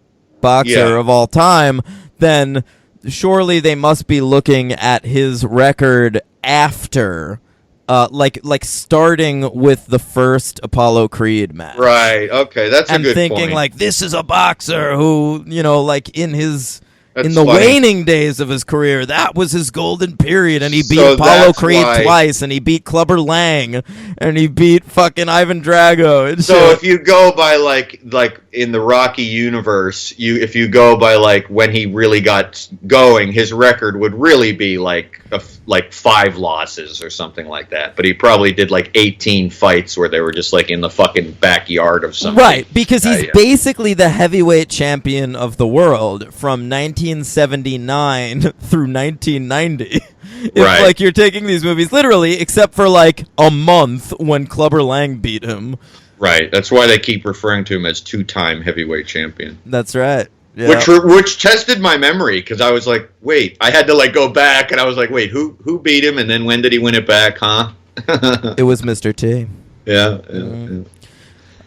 boxer of all time, then surely they must be looking at his record after, like starting with the first Apollo Creed match. Right. Okay, that's a good point. And thinking like this is a boxer who, like in That's the funny. waning days of his career, that was his golden period, and he beat Apollo Creed twice, and he beat Clubber Lang, and he beat fucking Ivan Drago. And so if you go by like in the Rocky universe, if you go by like when he really got going, his record would really be like 5 losses or something like that. But he probably did like 18 fights where they were just like in the fucking backyard of something. Right, because he's basically the heavyweight champion of the world from 1979 through 1990. It's like you're taking these movies literally, except for like a month when Clubber Lang beat him. Right. That's why they keep referring to him as 2-time heavyweight champion. That's right. Yeah. Which tested my memory because I was like, wait, I had to like go back and I was like, wait, who beat him and then when did he win it back, huh? It was Mr. T. Yeah.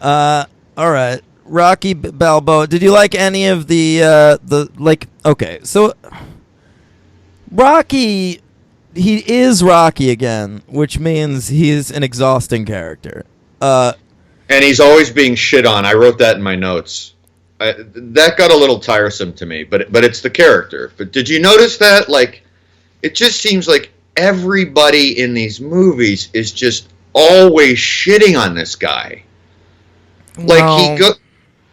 All right. Rocky Balboa. Did you like any of the okay, so Rocky, he is Rocky again, which means he's an exhausting character. And he's always being shit on. I wrote that in my notes. That got a little tiresome to me, but it's the character. But did you notice that? Like, it just seems like everybody in these movies is just always shitting on this guy.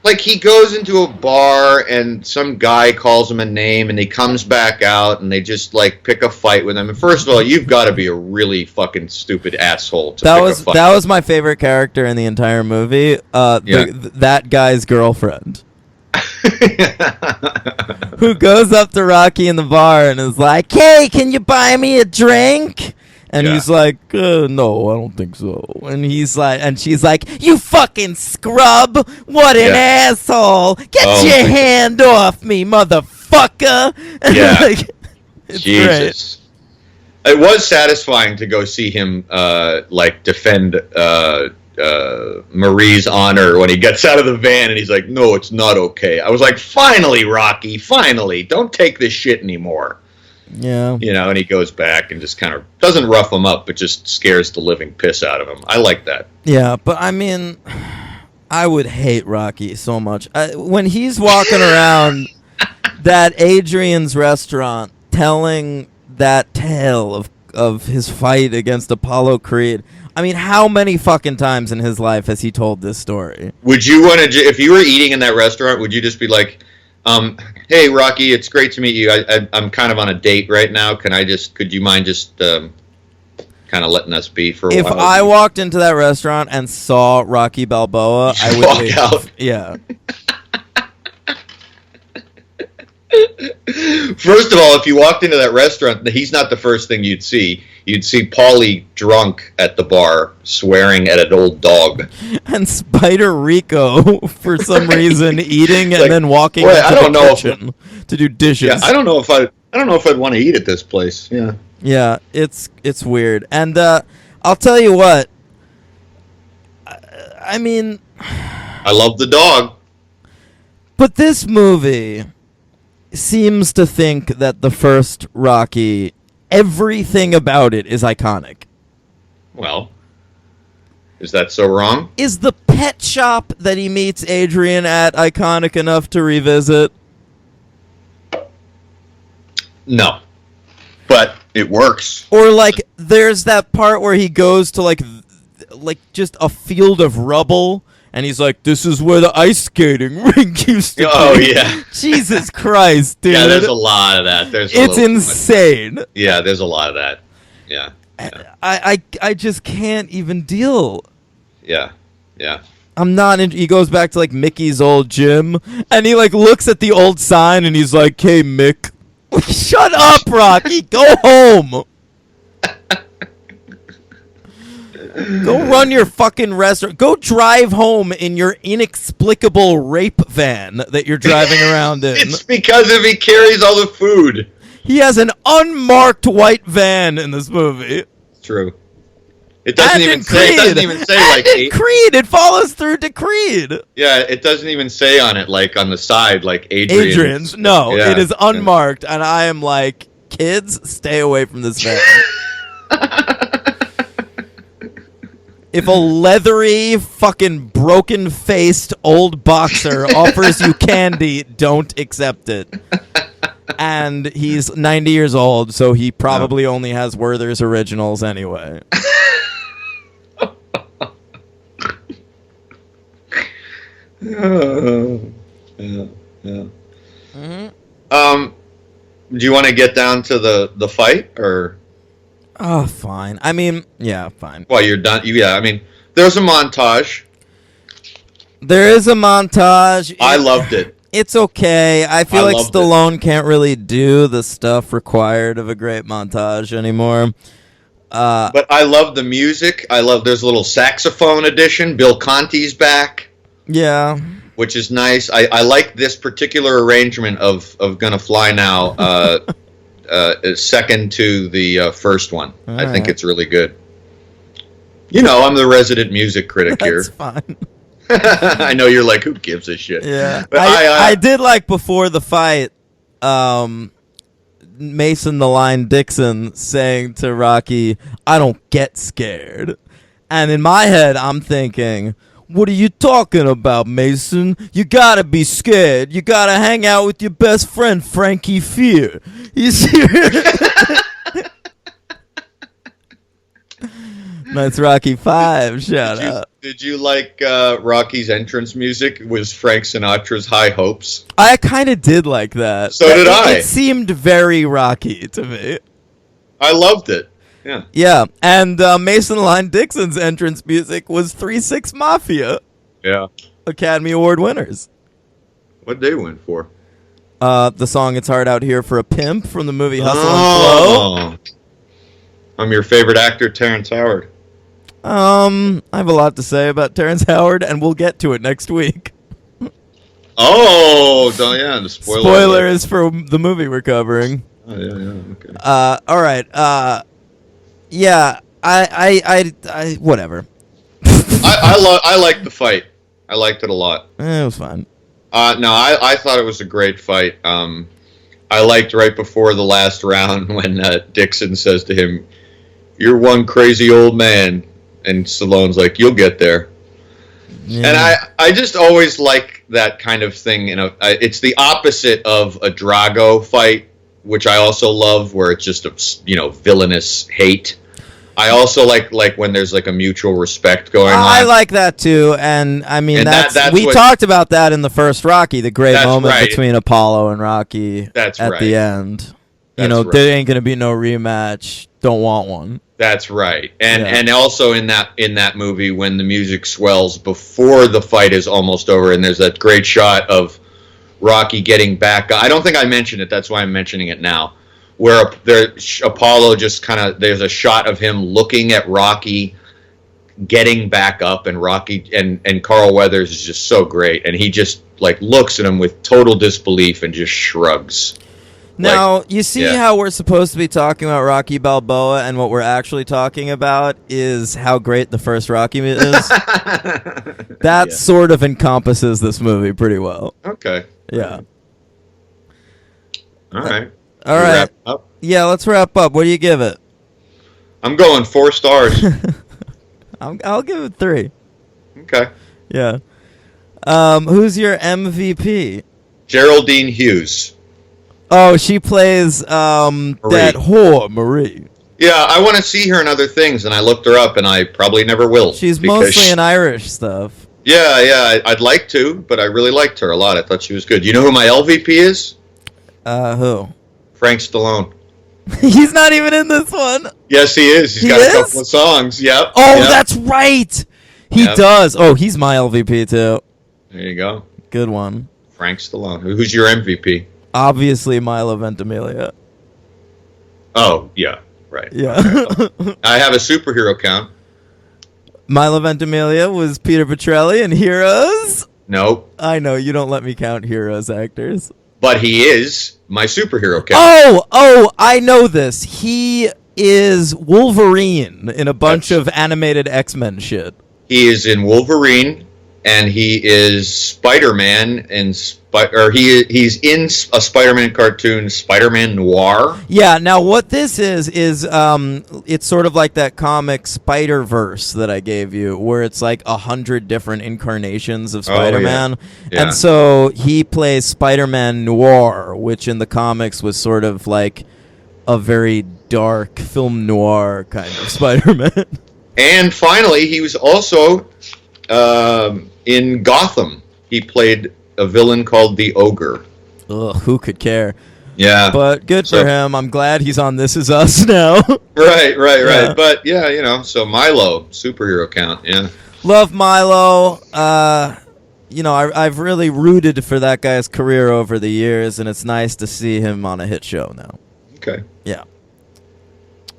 Like he goes into a bar and some guy calls him a name and he comes back out and they just like pick a fight with him. And first of all, you've got to be a really fucking stupid asshole to pick a fight. That was my favorite character in the entire movie. That guy's girlfriend. Who goes up to Rocky in the bar and is like, "Hey, can you buy me a drink?" And he's like, "No, I don't think so." And he's like, and she's like, "You fucking scrub! What an asshole! Get your hand off me, motherfucker!" Yeah, like, Jesus. Great. It was satisfying to go see him defend Marie's honor when he gets out of the van and he's like, "No, it's not okay." I was like, "Finally, Rocky! Finally! Don't take this shit anymore." Yeah. And he goes back and just kind of doesn't rough him up, but just scares the living piss out of him. I like that. Yeah, but I mean, I would hate Rocky so much. When he's walking around that Adrian's restaurant telling that tale of his fight against Apollo Creed. I mean, how many fucking times in his life has he told this story? Would you want to, if you were eating in that restaurant, would you just be like, hey, Rocky, it's great to meet you. I'm kind of on a date right now. Could you mind just kind of letting us be for a while? If I walked into that restaurant and saw Rocky Balboa, I would walk out. Yeah. First of all, if you walked into that restaurant, he's not the first thing you'd see. You'd see Paulie drunk at the bar, swearing at an old dog, and Spider Rico for some reason eating and like, then walking into the kitchen to do dishes. Yeah, I don't know if I'd want to eat at this place. Yeah, yeah, it's weird, and I'll tell you what. I mean, I love the dog, but this movie seems to think that the first Rocky, everything about it is iconic. Well, is that so wrong? Is the pet shop that he meets Adrian at iconic enough to revisit? No. But it works. Or like there's that part where he goes to like just a field of rubble and he's like, this is where the ice skating rink used to be. Oh, yeah. Jesus Christ, dude. Yeah, there's a lot of that. It's insane. Yeah, there's a lot of that. Yeah. I just can't even deal. Yeah. Yeah. I'm not he goes back to like Mickey's old gym and he like looks at the old sign and he's like, hey, Mick. Shut up, Rocky. Go home. Go run your fucking restaurant. Go drive home in your inexplicable rape van that you're driving around in. It's because he carries all the food. He has an unmarked white van in this movie. It's true. It doesn't even say like Creed. It follows through to Creed. Yeah, it doesn't even say on it like on the side like Adrian's. No, yeah, it is unmarked, and I am like, kids, stay away from this van. If a leathery, fucking broken-faced old boxer offers you candy, don't accept it. And he's 90 years old, so he probably only has Werther's Originals anyway. Yeah. Mm-hmm. Do you want to get down to the fight or? Oh, fine. I mean, yeah, fine. Well, you're done. Yeah, I mean, there's a montage. There is a montage. I loved it. It's okay. I feel like Stallone can't really do the stuff required of a great montage anymore. But I love the music. There's a little saxophone edition. Bill Conti's back. Yeah. Which is nice. I like this particular arrangement of Gonna Fly Now, second to the first one. All I think it's really good. You know, I'm the resident music critic here. That's fine. I know you're like, who gives a shit? Yeah. But I did like before the fight, Mason the Line Dixon saying to Rocky, I don't get scared. And in my head, I'm thinking, what are you talking about, Mason? You gotta be scared. You gotta hang out with your best friend, Frankie Fear. You see? That's Rocky 5. Shout out. Did you like Rocky's entrance music? Was Frank Sinatra's High Hopes? I kind of did like that. So did I. It seemed very Rocky to me. I loved it. Yeah. Yeah, and Mason Line Dixon's entrance music was 3-6 Mafia. Yeah. Academy Award winners. What'd they win for? The song It's Hard Out Here for a Pimp from the movie Hustle and Flow. I'm your favorite actor, Terrence Howard. I have a lot to say about Terrence Howard, and we'll get to it next week. The spoilers for the movie we're covering. Oh, yeah, okay. All right, yeah, I whatever. I liked the fight. I liked it a lot. It was fun. No, I thought it was a great fight. I liked right before the last round when Dixon says to him, "You're one crazy old man," and Stallone's like, "You'll get there." Yeah. And I just always like that kind of thing. It's the opposite of a Drago fight, which I also love, where it's just a villainous hate. I also like when there's like a mutual respect going on. I like that too, and I mean And we talked about that in the first Rocky, the great moment right. between Apollo and Rocky That's at right. the end. That's there ain't gonna be no rematch. Don't want one. That's right, and also in that movie when the music swells before the fight is almost over, and there's that great shot of Rocky getting back. I don't think I mentioned it. That's why I'm mentioning it now. Where Apollo just there's a shot of him looking at Rocky getting back up, and Rocky and Carl Weathers is just so great, and he just like looks at him with total disbelief and just shrugs. Now, you see how we're supposed to be talking about Rocky Balboa, and what we're actually talking about is how great the first Rocky is? That sort of encompasses this movie pretty well. Okay. Yeah. All right. All right. Wrap up? Yeah, let's wrap up. What do you give it? I'm going 4 stars. I'll give it 3. Okay. Yeah. Who's your MVP? Geraldine Hughes. Oh, she plays that whore, Marie. Yeah, I want to see her in other things, and I looked her up, and I probably never will. She's mostly in Irish stuff. Yeah, I'd like to, but I really liked her a lot. I thought she was good. You know who my LVP is? Who? Frank Stallone. He's not even in this one. Yes, he is. He's got a couple of songs. Yep. Oh, that's right. He does. Oh, he's my LVP, too. There you go. Good one. Frank Stallone. Who's your MVP? Obviously, Milo Ventimiglia. Oh, yeah. Right. Yeah. I have a superhero count. Milo Ventimiglia was Peter Petrelli in Heroes. Nope. I know, you don't let me count Heroes actors. But he is my superhero count. Oh, I know this. He is Wolverine in a bunch of animated X-Men shit. He is in Wolverine, and he is Spider-Man, he's in a Spider-Man cartoon, Spider-Man Noir. Yeah, now what this is it's sort of like that comic Spider-Verse that I gave you, where it's like 100 different incarnations of Spider-Man. Yeah. And so he plays Spider-Man Noir, which in the comics was sort of like a very dark film noir kind of Spider-Man. And finally, he was also in Gotham. He played a villain called the Ogre. Ugh, who could care? Yeah. But good for him. I'm glad he's on This Is Us now. Right. Yeah. But, so Milo, superhero count, yeah. Love Milo. I've really rooted for that guy's career over the years, and it's nice to see him on a hit show now. Okay. Yeah.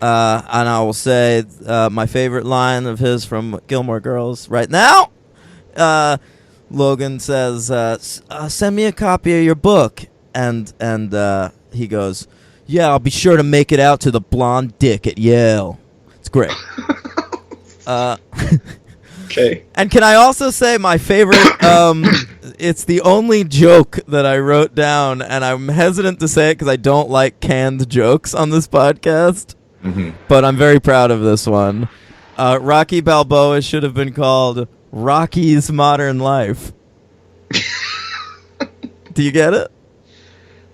And I will say my favorite line of his from Gilmore Girls right now. Logan says, "Send me a copy of your book," and he goes, "Yeah, I'll be sure to make it out to the blonde dick at Yale." It's great. Okay. And can I also say my favorite? It's the only joke that I wrote down, and I'm hesitant to say it because I don't like canned jokes on this podcast. Mm-hmm. But I'm very proud of this one. Rocky Balboa should have been called Rocky's Modern Life. Do you get it?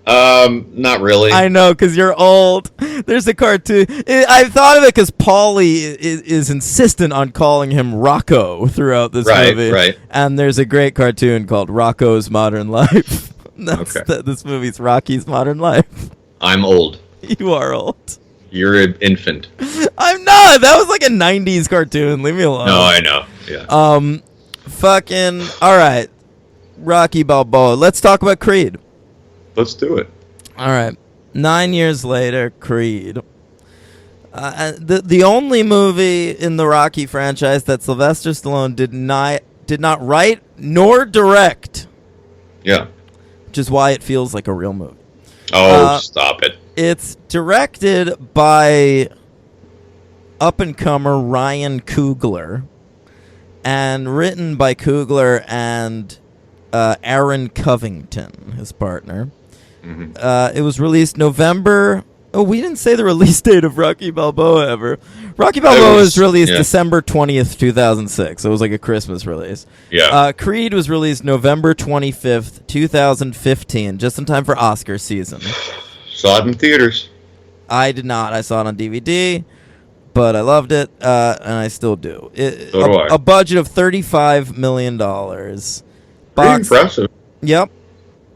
Not really. I know, because you're old. There's a cartoon. I thought of it because Paulie is insistent on calling him Rocco throughout this movie. Right. And there's a great cartoon called Rocco's Modern Life. This movie's Rocky's Modern Life. I'm old. You are old. You're an infant. I'm not. That was like a 90s cartoon. Leave me alone. No, I know. Yeah. All right. Rocky Balboa. Let's talk about Creed. Let's do it. All right. 9 years later, Creed. The only movie in the Rocky franchise that Sylvester Stallone did not write nor direct. Yeah. Which is why it feels like a real movie. Oh, stop it. It's directed by up-and-comer Ryan Coogler and written by Coogler and Aaron Covington, his partner. Mm-hmm. It was released November Oh, we didn't say the release date of Rocky Balboa ever. Rocky Balboa was released December 20th, 2006. It was like a Christmas release. Yeah. Creed was released November 25th, 2015, just in time for Oscar season. Saw it in theaters. I did not. I saw it on DVD, but I loved it, and I still do. So do I. A budget of $35 million. Pretty impressive. Yep.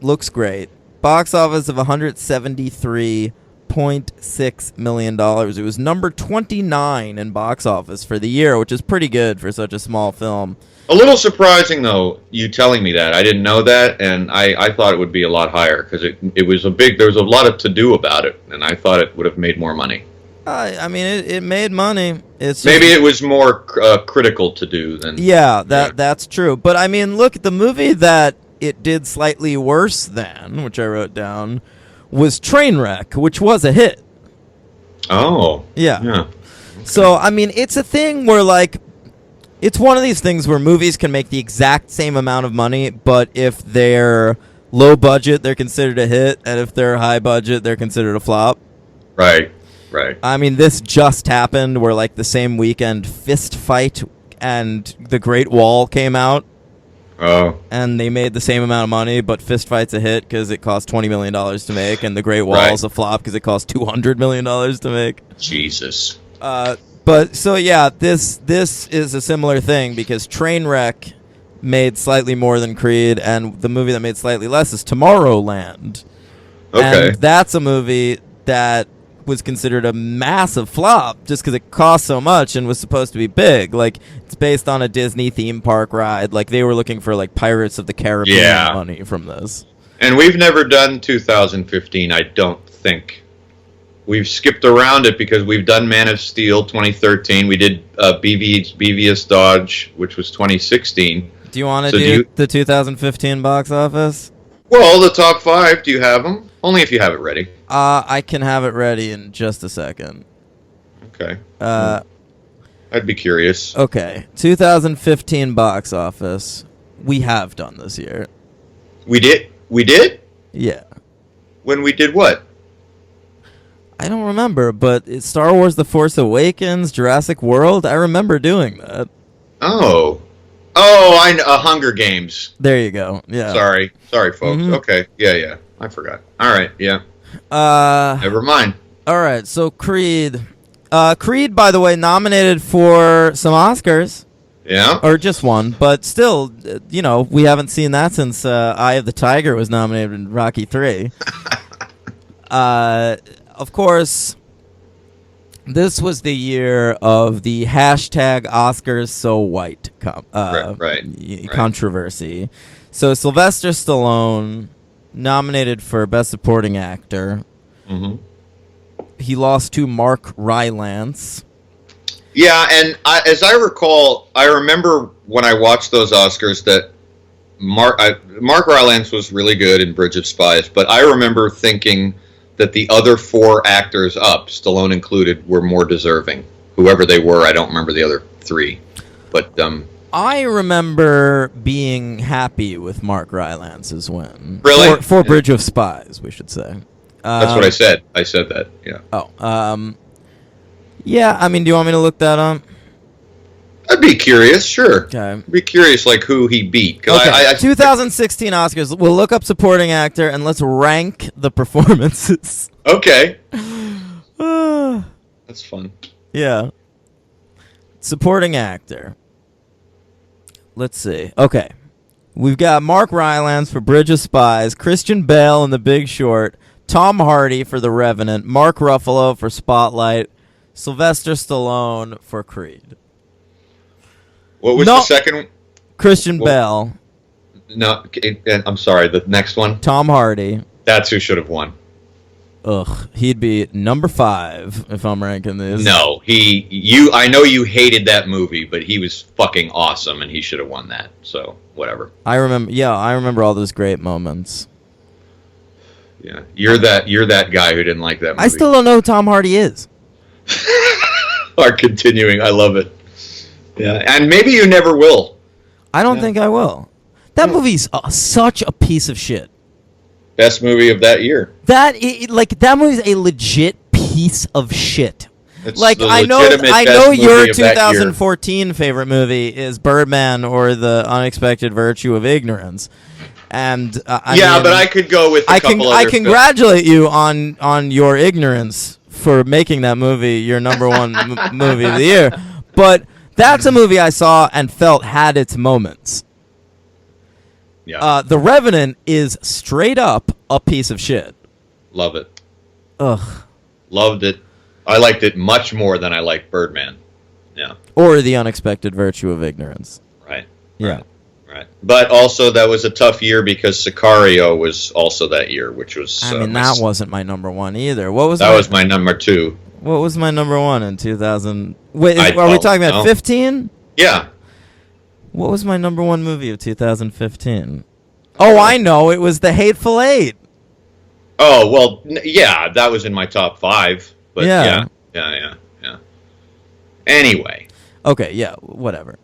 Looks great. Box office of $173.6 million. It was number 29 in box office for the year, which is pretty good for such a small film. A little surprising, though, you telling me that. I didn't know that, and I thought it would be a lot higher, because it was there was a lot of to-do about it, and I thought it would have made more money. I mean, it made money. It's just, maybe it was more critical to do than... Yeah, that's true. But, I mean, look, the movie that it did slightly worse than, which I wrote down, was Trainwreck, which was a hit. Oh. Yeah. Okay. So, I mean, it's a thing where, like, it's one of these things where movies can make the exact same amount of money, but if they're low budget, they're considered a hit, and if they're high budget, they're considered a flop. Right. I mean, this just happened where, like, the same weekend, Fist Fight and The Great Wall came out. Oh. And they made the same amount of money, but Fist Fight's a hit because it cost $20 million to make, and The Great Wall's a flop because it cost $200 million to make. Jesus. But, so yeah, this is a similar thing because Trainwreck made slightly more than Creed, and the movie that made slightly less is Tomorrowland. Okay. And that's a movie that was considered a massive flop just because it cost so much and was supposed to be big. Like, it's based on a Disney theme park ride. Like, they were looking for, like, Pirates of the Caribbean money from this. And we've never done 2015, I don't think. We've skipped around it because we've done Man of Steel 2013. We did BVS Dodge, which was 2016. Do you want to do the 2015 box office? Well, the top 5, do you have them? Only if you have it ready. I can have it ready in just a second. Okay. I'd be curious. Okay. 2015 box office. We have done this year. We did? We did? Yeah. When we did what? I don't remember, but it's Star Wars The Force Awakens, Jurassic World. I remember doing that. Oh, Hunger Games. There you go. Yeah. Sorry, folks. Mm-hmm. Okay. Yeah. I forgot. All right. Yeah. Never mind. All right. So Creed. Creed, by the way, nominated for some Oscars. Yeah. Or just one, but still, we haven't seen that since Eye of the Tiger was nominated in Rocky 3. Of course, this was the year of the hashtag Oscars So White controversy. So Sylvester Stallone nominated for Best Supporting Actor. Mm-hmm. He lost to Mark Rylance. Yeah, and as I recall, I remember when I watched those Oscars that Mark Rylance was really good in Bridge of Spies, but I remember thinking that the other 4 actors up, Stallone included, were more deserving. Whoever they were, I don't remember the other 3. But I remember being happy with Mark Rylance's win. Really? For Bridge of Spies, we should say. That's what I said. I said that, yeah. Oh. Yeah, I mean, do you want me to look that up? I'd be curious, sure. Okay. I'd be curious, like, who he beat. Okay, 2016 Oscars. We'll look up supporting actor, and let's rank the performances. Okay. That's fun. Yeah. Supporting actor. Let's see. Okay. We've got Mark Rylance for Bridge of Spies, Christian Bale in The Big Short, Tom Hardy for The Revenant, Mark Ruffalo for Spotlight, Sylvester Stallone for Creed. What was the second one? Christian Bale. No, I'm sorry. The next one? Tom Hardy. That's who should have won. Ugh, he'd be number 5 if I'm ranking this. No, I know you hated that movie, but he was fucking awesome, and he should have won that. So whatever. I remember all those great moments. Yeah, you're that guy who didn't like that movie. I still don't know who Tom Hardy is. Are continuing. I love it. Yeah, and maybe you never will. I don't think I will. That movie's such a piece of shit. Best movie of that year. That movie's a legit piece of shit. It's Like, the I know legitimate best movie your of that year. 2014 favorite movie is Birdman or The Unexpected Virtue of Ignorance. And I mean, but I could go with a couple other I congratulate you on your ignorance for making that movie your number one movie of the year. But that's a movie I saw and felt had its moments. Yeah. The Revenant is straight up a piece of shit. Love it. Ugh. Loved it. I liked it much more than I liked Birdman. Yeah. Or The Unexpected Virtue of Ignorance. Right. Yeah. Right. But also that was a tough year because Sicario was also that year, which was... I mean, that wasn't my number one either. That was my number 2. What was my number one in 2000? Wait, I are we don't talking about know. 15? Yeah. What was my number one movie of 2015? Oh, I know. It was The Hateful Eight. Oh, well, yeah, that was in my top 5. But Yeah. yeah. Anyway. Okay, yeah, whatever.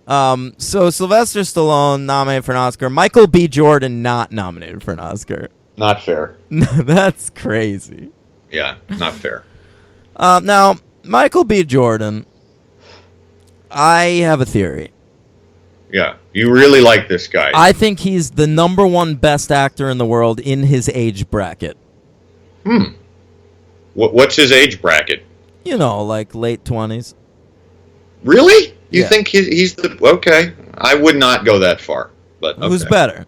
So Sylvester Stallone nominated for an Oscar. Michael B. Jordan not nominated for an Oscar. Not fair. That's crazy. Yeah, not fair. Now, Michael B. Jordan, I have a theory. Yeah, you really like this guy. I think he's the number one best actor in the world in his age bracket. What's his age bracket? You know, like late 20s. Really? You Yeah. think he's the... Okay. I would not go that far. But okay. Who's better?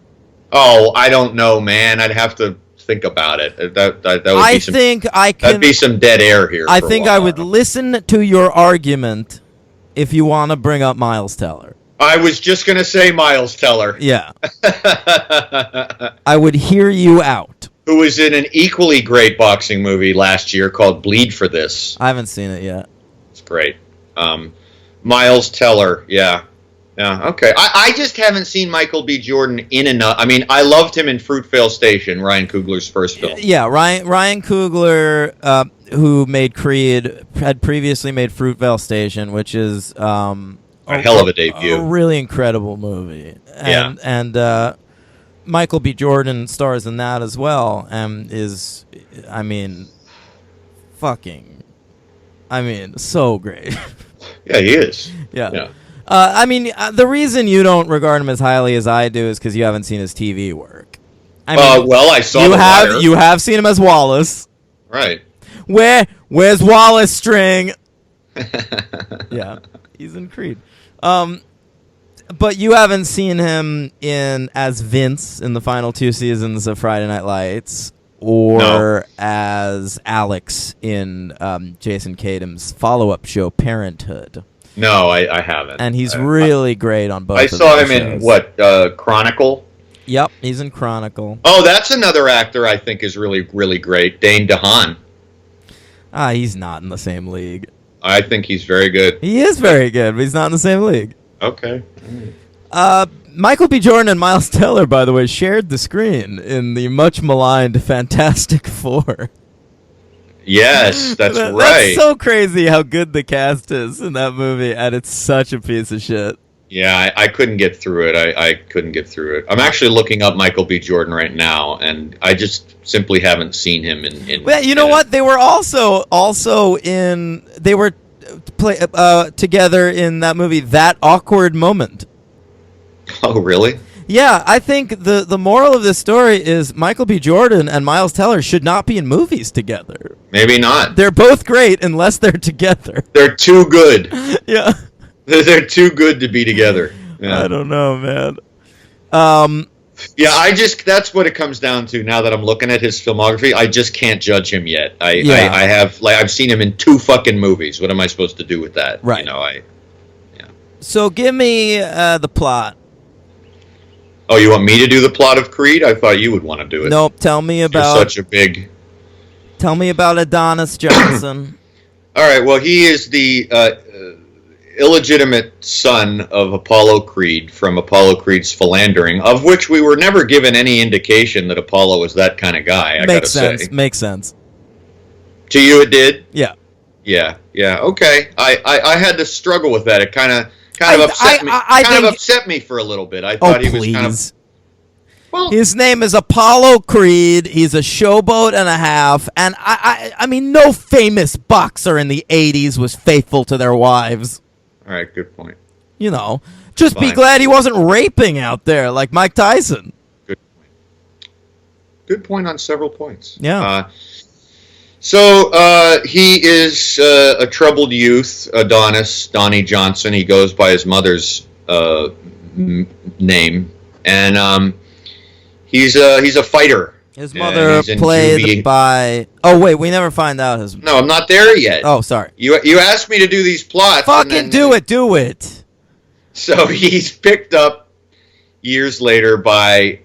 Oh, I don't know, man. I'd have to think about it. That would be some... That'd be some dead air here. I for a think while. I would listen to your argument if you want to bring up Miles Teller. I was just going to say Miles Teller. Yeah. I would hear you out. Who was in an equally great boxing movie last year called Bleed for This. I haven't seen it yet. It's great. Miles Teller, yeah. Yeah, okay. I just haven't seen Michael B. Jordan in enough. I mean, I loved him in Fruitvale Station, Ryan Coogler's first film. Yeah, Ryan Coogler, who made Creed, had previously made Fruitvale Station, which is A hell of a debut. A really incredible movie. And Michael B. Jordan stars in that as well, and is, I mean, so great. Yeah, he is. Yeah. The reason you don't regard him as highly as I do is because you haven't seen his TV work. Well, I saw The Wire. You have seen him as Wallace. Right. Where's Wallace String? Yeah, he's in Creed. But you haven't seen him as Vince in the final 2 seasons of Friday Night Lights, or as Alex in Jason Tatum's follow-up show Parenthood. No, I haven't. And he's really great on both. I of saw those him shows. in Chronicle. Yep, he's in Chronicle. Oh, that's another actor I think is really, really great. Dane DeHaan. He's not in the same league. I think he's very good. He is very good, but he's not in the same league. Okay. Michael B. Jordan and Miles Teller, by the way, shared the screen in the much maligned Fantastic Four. Yes, that's right. That's so crazy how good the cast is in that movie, and it's such a piece of shit. Yeah, I couldn't get through it. I couldn't get through it. I'm actually looking up Michael B. Jordan right now, and I just simply haven't seen him in Well, you know what? They were also in. They were together in that movie, That Awkward Moment. Oh, really? Yeah, I think the moral of this story is Michael B. Jordan and Miles Teller should not be in movies together. Maybe not. They're both great unless they're together. They're too good. Yeah. They're too good to be together. Yeah. I don't know, man. Yeah, that's what it comes down to now that I'm looking at his filmography. I just can't judge him yet. I've seen him in 2 fucking movies. What am I supposed to do with that? Right. You know, So give me the plot. Oh, you want me to do the plot of Creed? I thought you would want to do it. Nope. Tell me You're about such a big... Tell me about Adonis Johnson. All right. Well, he is the illegitimate son of Apollo Creed from Apollo Creed's philandering, of which we were never given any indication that Apollo was that kind of guy. I gotta say. Makes sense. To you, it did. Yeah. Yeah. Okay. I had to struggle with that. It kind of upset me. Upset me for a little bit. I thought he was kind of. Well, his name is Apollo Creed. He's a showboat and a half. And I mean, no famous boxer in the 80s was faithful to their wives. all right, good point. You know, just be Fine. glad he wasn't raping out there like Mike Tyson. Good point. Good point on several points. Yeah. So he is a troubled youth, Adonis, Donnie Johnson. He goes by his mother's name, and he's a fighter. His And mother he's in played juvie. by... Oh, wait, we never find out his... No, I'm not there yet. Oh, sorry. You asked me to do these plots. Fucking do it. So he's picked up years later by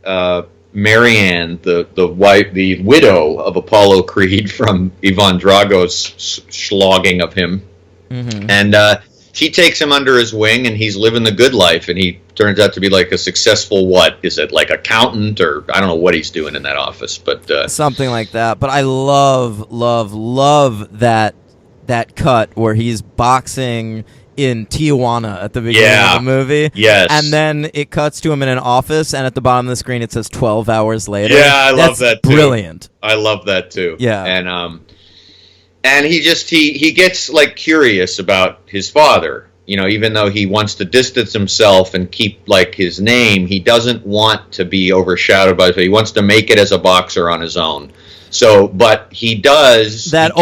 Marianne, the wife, the widow of Apollo Creed from Ivan Drago's slogging of him, and she takes him under his wing, and he's living the good life, and he turns out to be like a successful, what is it, like accountant, or I don't know what he's doing in that office, but Something like that. But I love that cut where he's boxing in Tijuana at the beginning of the movie. Yes. And then it cuts to him in an office, and at the bottom of the screen it says 12 hours later. Yeah, I love that too. Brilliant. I love that too. Yeah. And he gets like curious about his father. You know, even though he wants to distance himself and keep like his name, he doesn't want to be overshadowed by it. He wants to make it as a boxer on his own. So, but he does That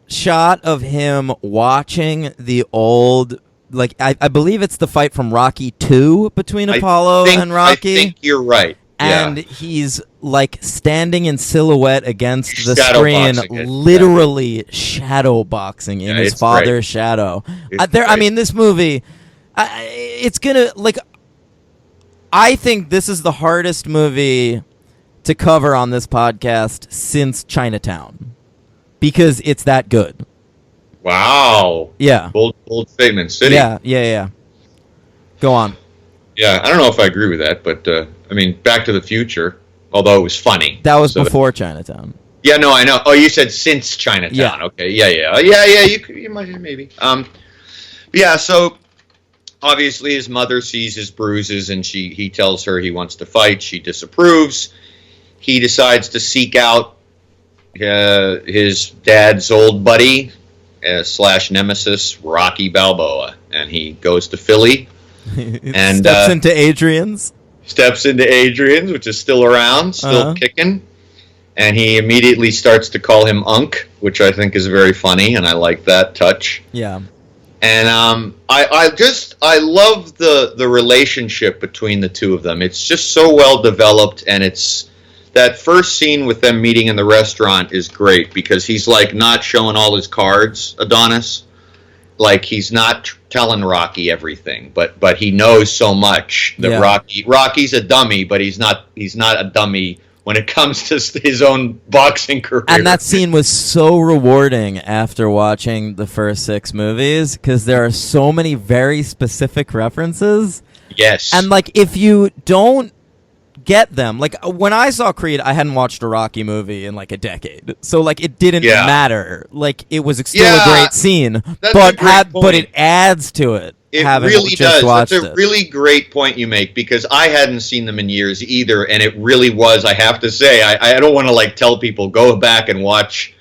shot of him watching the old, like I believe it's the fight from Rocky 2 between Apollo and Rocky. I think you're right. And Yeah. he's like standing in silhouette against the Shadow screen, boxing it. literally shadow boxing in his it's father's great. shadow. It's I great. mean, this movie, it's gonna like. I think this is the hardest movie to cover on this podcast since Chinatown, because it's that good. Wow. Yeah. Bold statement, City. Yeah. Go on. Yeah, I don't know if I agree with that, but I mean, Back to the Future, although it was funny. That was So before Chinatown. Yeah, no, I know. Oh, you said since Chinatown. Yeah. Okay. Yeah. You might maybe. Yeah. So obviously, his mother sees his bruises, and he tells her he wants to fight. She disapproves. He decides to seek out his dad's old buddy / nemesis, Rocky Balboa, and he goes to Philly. And steps into Adrian's, which is still around, still kicking. And he immediately starts to call him Unc, which I think is very funny, and I like that touch. Yeah. And I love the relationship between the two of them. It's just so well developed, and it's that first scene with them meeting in the restaurant is great because he's like not showing all his cards, Adonis. Like he's not telling Rocky everything, but he knows so much that Rocky's a dummy, but he's not a dummy when it comes to his own boxing career. And that scene was so rewarding after watching the first 6 movies because there are so many very specific references. Yes. And like if you don't get them, like when I saw Creed, I hadn't watched a Rocky movie in like a decade, so like it didn't matter. Like it was still a great scene, but it adds to it. It really does. That's a really great point you make because I hadn't seen them in years either, and it really was. I have to say, I don't want to like tell people go back and watch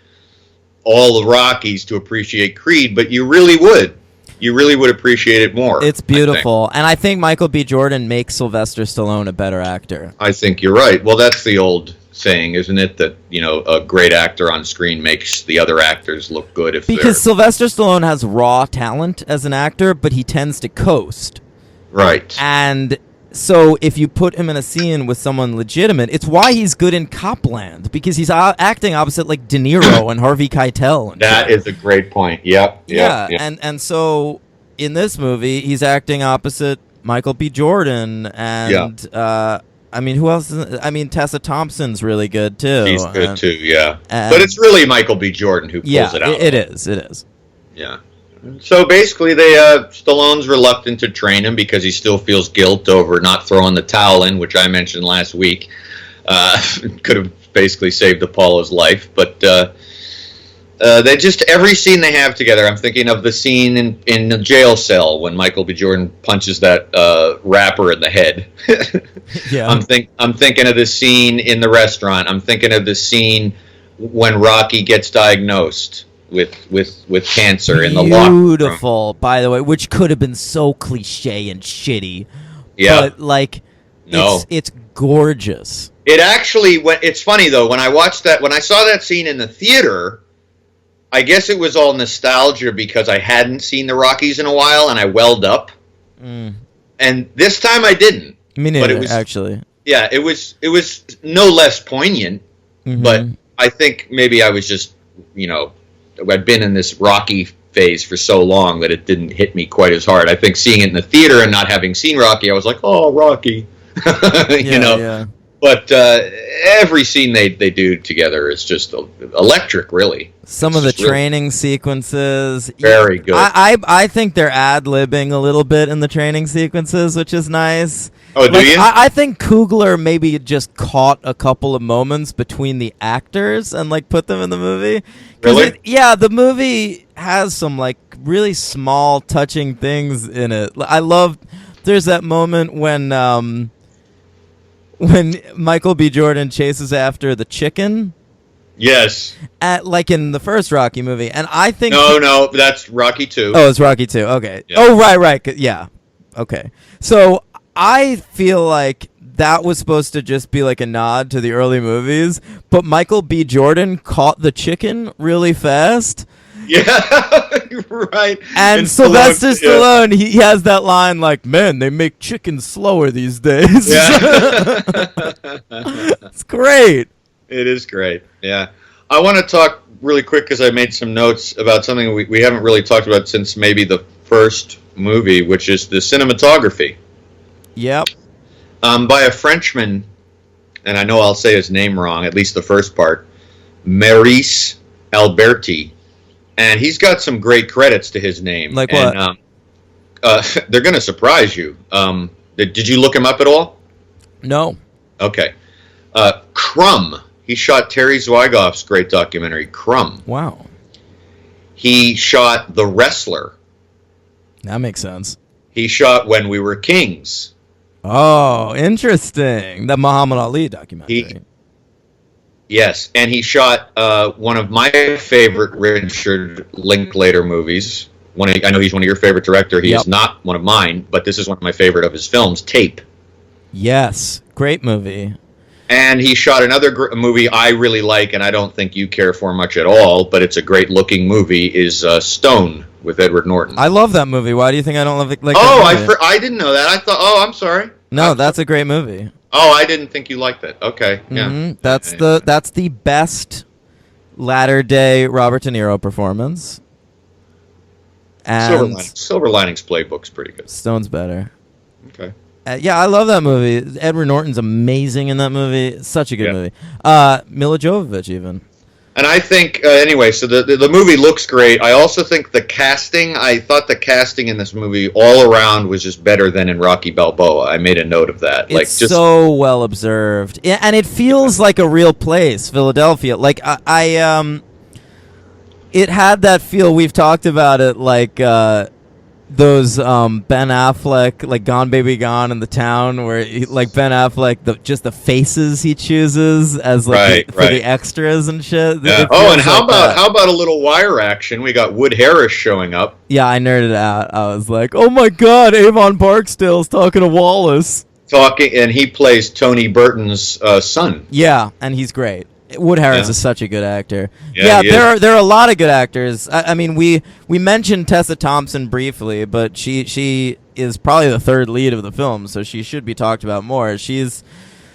all the Rockies to appreciate Creed, but you really would. You really would appreciate it more. It's beautiful. And I think Michael B. Jordan makes Sylvester Stallone a better actor. I think you're right. Well, that's the old saying, isn't it? That, you know, a great actor on screen makes the other actors look good because Sylvester Stallone has raw talent as an actor, but he tends to coast. Right. And so if you put him in a scene with someone legitimate, it's why he's good in Copland, because he's acting opposite like De Niro and Harvey Keitel. That is a great point. Yep. Yeah. And so in this movie, he's acting opposite Michael B. Jordan and I mean, who else? Tessa Thompson's really good too. She's good too. Yeah. But it's really Michael B. Jordan who pulls it out. It is. Yeah. So basically, Stallone's reluctant to train him because he still feels guilt over not throwing the towel in, which I mentioned last week. Could have basically saved Apollo's life, but They just every scene they have together. I'm thinking of the scene in the jail cell when Michael B. Jordan punches that rapper in the head. Yeah. I'm thinking of the scene in the restaurant. I'm thinking of the scene when Rocky gets diagnosed with cancer in the locker room. Beautiful, by the way, which could have been so cliche and shitty. Yeah. But like, No. it's gorgeous. It actually went. It's funny though when I saw that scene in the theater. I guess it was all nostalgia because I hadn't seen the Rockies in a while, and I welled up. And this time I didn't. Me neither, but it was, actually. Yeah, it was no less poignant. But I think maybe I was just, I'd been in this Rocky phase for so long that it didn't hit me quite as hard. I think seeing it in the theater and not having seen Rocky, I was like, oh, Rocky. Yeah. But every scene they do together is just electric, really. Some of the training sequences. Very good. I think they're ad-libbing a little bit in the training sequences, which is nice. Oh, do you? I think Coogler maybe just caught a couple of moments between the actors and put them in the movie. Really? The movie has some really small, touching things in it. I love. There's that moment when Michael B. Jordan chases after the chicken. Yes. In the first Rocky movie. And I think... No, that's Rocky 2. Oh, it's Rocky 2. Okay. Yeah. Oh, right. Yeah. Okay. So I feel like that was supposed to just be a nod to the early movies, but Michael B. Jordan caught the chicken really fast. Yeah, right. And Sylvester Stallone, he has that line man, they make chickens slower these days. Yeah. It's great. It is great, yeah. I want to talk really quick because I made some notes about something we haven't really talked about since maybe the first movie, which is the cinematography. Yep. By a Frenchman, and I know I'll say his name wrong, at least the first part, Maurice Alberti. And he's got some great credits to his name. Like what? They're going to surprise you. Did you look him up at all? No. Okay. Crumb. He shot Terry Zwigoff's great documentary, Crumb. Wow. He shot The Wrestler. That makes sense. He shot When We Were Kings. Oh, interesting. The Muhammad Ali documentary. Yes, and he shot one of my favorite Richard Linklater movies. I know he's one of your favorite director. He is not one of mine, but this is one of my favorite of his films, Tape. Yes, great movie. And he shot another movie I really like, and I don't think you care for much at all, but it's a great-looking movie, is Stone with Edward Norton. I love that movie. Why do you think I don't love it? I didn't know that. I thought, I'm sorry. No, that's a great movie. Oh, I didn't think you liked it. Okay, yeah. Mm-hmm. That's the best latter-day Robert De Niro performance. And Silver Linings Playbook's pretty good. Stone's better. Okay. Yeah, I love that movie. Edward Norton's amazing in that movie. It's such a good movie. Mila Jovovich, even. And I think, anyway, so the movie looks great. I also think I thought the casting in this movie all around was just better than in Rocky Balboa. I made a note of that. It's so well observed. Yeah, and it feels like a real place, Philadelphia. It had that feel. We've talked about it, those Ben Affleck, Gone Baby Gone in the Town, where Ben Affleck, just the faces he chooses as for the extras and shit. Yeah. And how about a little wire action? We got Wood Harris showing up. Yeah, I nerded out. I was like, oh my god, Avon Barksdale's talking to Wallace. And he plays Tony Burton's son. Yeah, and he's great. Wood Harris is such a good actor. Yeah, there are a lot of good actors. I mean, we mentioned Tessa Thompson briefly, but she is probably the third lead of the film, so she should be talked about more. She's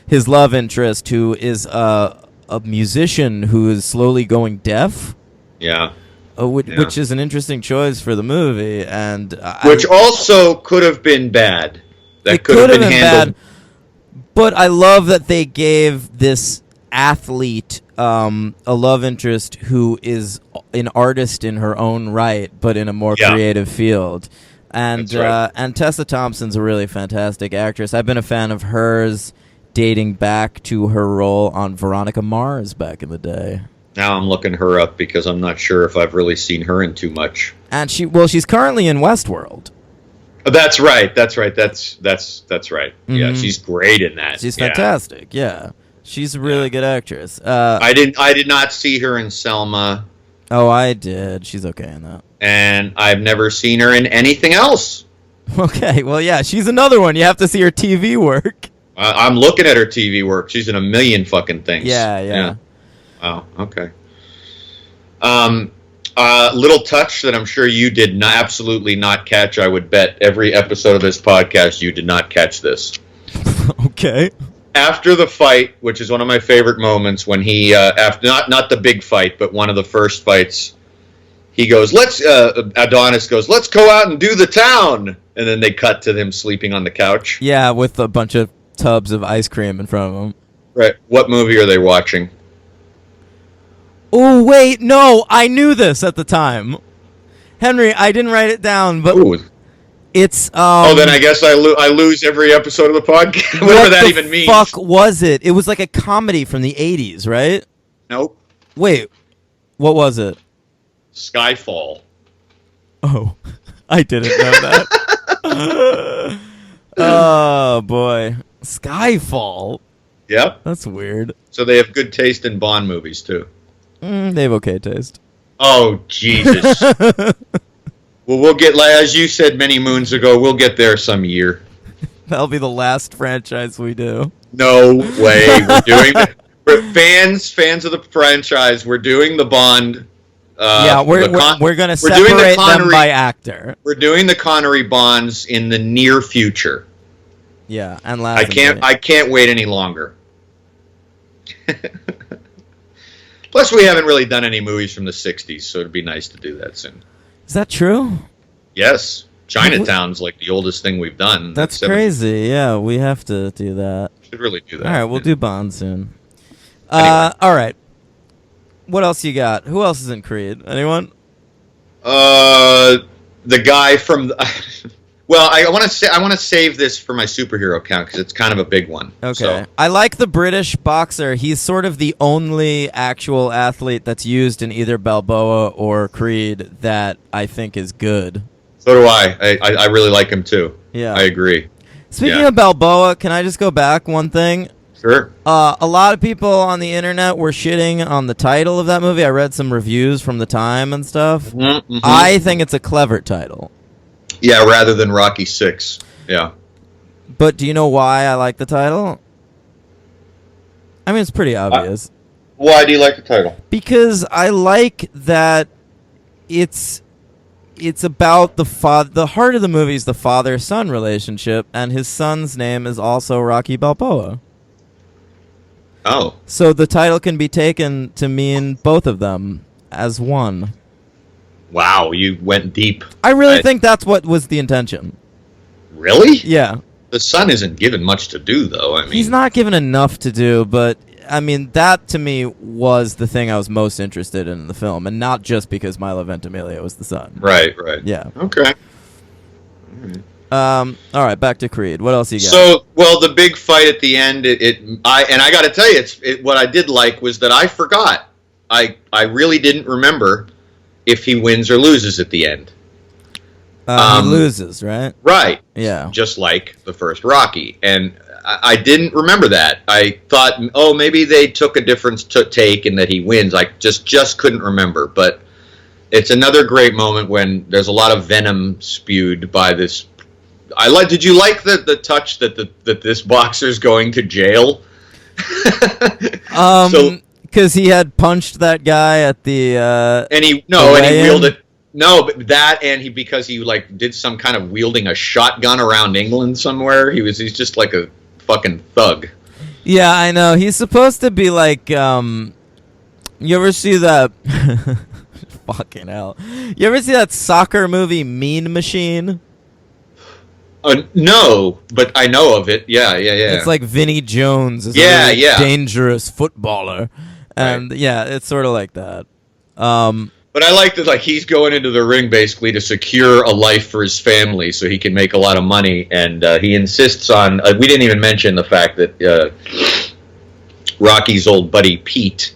his love interest, who is a musician who is slowly going deaf. Yeah. Which is an interesting choice for the movie, and which also could have been bad. That could have been handled. Bad, but I love that they gave this athlete a love interest who is an artist in her own right, but in a more creative field. And and Tessa Thompson's a really fantastic actress. I've been a fan of hers dating back to her role on Veronica Mars back in the day. Now I'm looking her up because I'm not sure if I've really seen her in too much. And she's currently in Westworld. Oh, that's right. That's right. That's right. Mm-hmm. Yeah, she's great in that. She's fantastic. Yeah. She's a really good actress. I did not see her in Selma. Oh, I did. She's okay in that. And I've never seen her in anything else. Okay, well, yeah, she's another one. You have to see her TV work. I'm looking at her TV work. She's in a million fucking things. Yeah. Oh, okay. Little touch that I'm sure you did not, absolutely not catch. I would bet every episode of this podcast you did not catch this. Okay. After the fight, which is one of my favorite moments, when he after not the big fight, but one of the first fights, he goes, Adonis goes, let's go out and do the town, and then they cut to them sleeping on the couch. Yeah, with a bunch of tubs of ice cream in front of them. Right. What movie are they watching? Oh, wait, no, I knew this at the time. Henry, I didn't write it down, but it's... then I guess I lose every episode of the podcast, whatever that even means. What the fuck was it? It was like a comedy from the 80s, right? Nope. Wait, what was it? Skyfall. Oh, I didn't know that. Oh, boy. Skyfall? Yep. That's weird. So they have good taste in Bond movies, too. They have okay taste. Oh, Jesus. Well, we'll get, as you said many moons ago, we'll get there some year. That'll be the last franchise we do. No way. We're doing fans of the franchise. We're doing the Bond. We're going to separate them by actor. We're doing the Connery Bonds in the near future. Yeah, and I can't wait any longer. Plus, we haven't really done any movies from the 60s, so it'd be nice to do that soon. Is that true? Yes. Chinatown's like the oldest thing we've done. That's crazy. Yeah, we have to do that. Should really do that. All right, we'll do Bond soon. Anyway. All right. What else you got? Who else is in Creed? Anyone? The guy from... Well, I want to save this for my superhero count because it's kind of a big one. Okay. So. I like the British boxer. He's sort of the only actual athlete that's used in either Balboa or Creed that I think is good. So do I. I really like him too. Yeah. I agree. Speaking of Balboa, can I just go back one thing? Sure. A lot of people on the internet were shitting on the title of that movie. I read some reviews from the time and stuff. Mm-hmm. I think it's a clever title. Yeah, rather than Rocky 6. Yeah. But do you know why I like the title? I mean, it's pretty obvious. Why do you like the title? Because I like that it's about the heart of the movie is the father-son relationship, and his son's name is also Rocky Balboa. Oh. So the title can be taken to mean both of them as one. Wow, you went deep. I really think that's what was the intention. Really? Yeah. The son isn't given much to do, though. I mean, he's not given enough to do, but I mean, that to me was the thing I was most interested in the film, and not just because Milo Ventimiglia was the son. Right. Yeah. Okay. All right, back to Creed. What else you got? So, well, the big fight at the end, I got to tell you, what I did like was that I forgot. I really didn't remember if he wins or loses at the end. He loses, right? Right. Yeah. Just like the first Rocky. And I didn't remember that. I thought, maybe they took a different take and that he wins. I just couldn't remember. But it's another great moment when there's a lot of venom spewed by this. Did you like the touch that this boxer's going to jail? Because he had punched that guy at the and he wielded because he like did some kind of wielding a shotgun around England somewhere. He's just like a fucking thug. Yeah, I know. He's supposed to be like you ever see that fucking hell. You ever see that soccer movie Mean Machine? No, but I know of it. Yeah. It's like Vinnie Jones is a really dangerous footballer. And yeah, it's sort of like that. But I like that, like, he's going into the ring basically to secure a life for his family so he can make a lot of money, and he insists on. We didn't even mention the fact that Rocky's old buddy Pete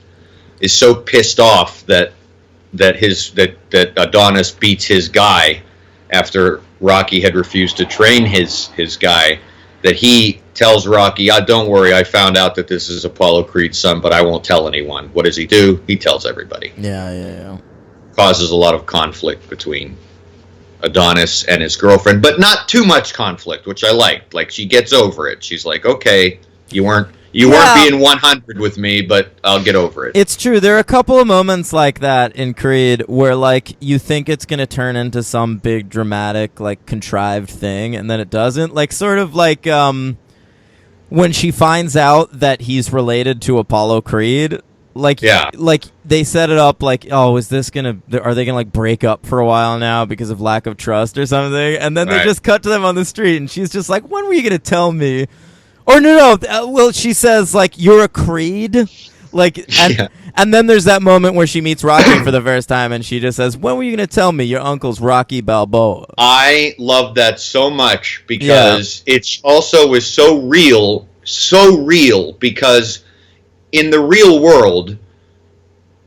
is so pissed off that Adonis beats his guy after Rocky had refused to train his guy, that he tells Rocky, don't worry, I found out that this is Apollo Creed's son, but I won't tell anyone. What does he do? He tells everybody. Yeah. Causes a lot of conflict between Adonis and his girlfriend, but not too much conflict, which I liked. Like, she gets over it. She's like, okay, you weren't being 100 with me, but I'll get over it. It's true. There are a couple of moments like that in Creed where, like, you think it's going to turn into some big dramatic, like, contrived thing, and then it doesn't. Like, sort of like when she finds out that he's related to Apollo Creed. Like, like they set it up like, oh, are they gonna like break up for a while now because of lack of trust or something? And then they just cut to them on the street, and she's just like, when were you gonna tell me? Or well, she says like, you're a Creed, like, and then there's that moment where she meets Rocky for the first time, and she just says, when were you gonna tell me your uncle's Rocky Balboa? I love that so much because it's also was so real because in the real world,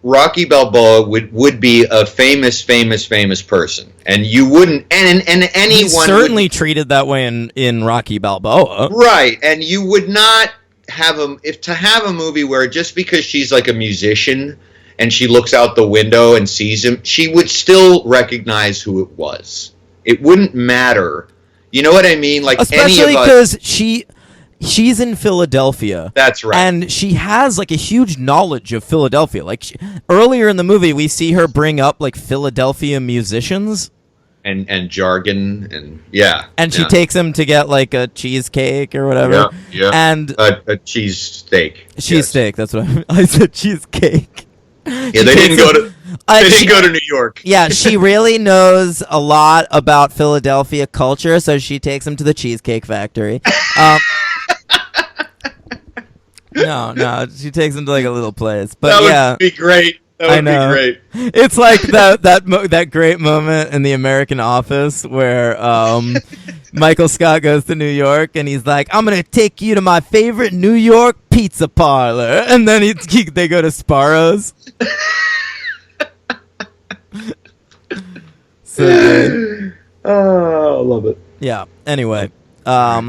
Rocky Balboa would be a famous person, and you wouldn't, and anyone He's certainly treated that way in Rocky Balboa, right? And you would not have a movie where just because she's like a musician and she looks out the window and sees him, she would still recognize who it was. It wouldn't matter, you know what I mean? Like, especially because she's in Philadelphia. That's right. And she has like a huge knowledge of Philadelphia. Like earlier in the movie, we see her bring up like Philadelphia musicians and jargon and she takes him to get like a cheesecake or whatever. Yeah. And a cheesesteak. Cheesesteak. That's what I said. Cheesecake. Yeah, they didn't go to New York. Yeah, she really knows a lot about Philadelphia culture, so she takes him to the Cheesecake Factory. No, she takes him to like a little place. But that would be great. That would be great. It's like that great moment in The American Office where Michael Scott goes to New York and he's like, I'm gonna take you to my favorite New York pizza parlor, and then they go to Sparrow's. So good. Oh, I love it. Yeah. Anyway, I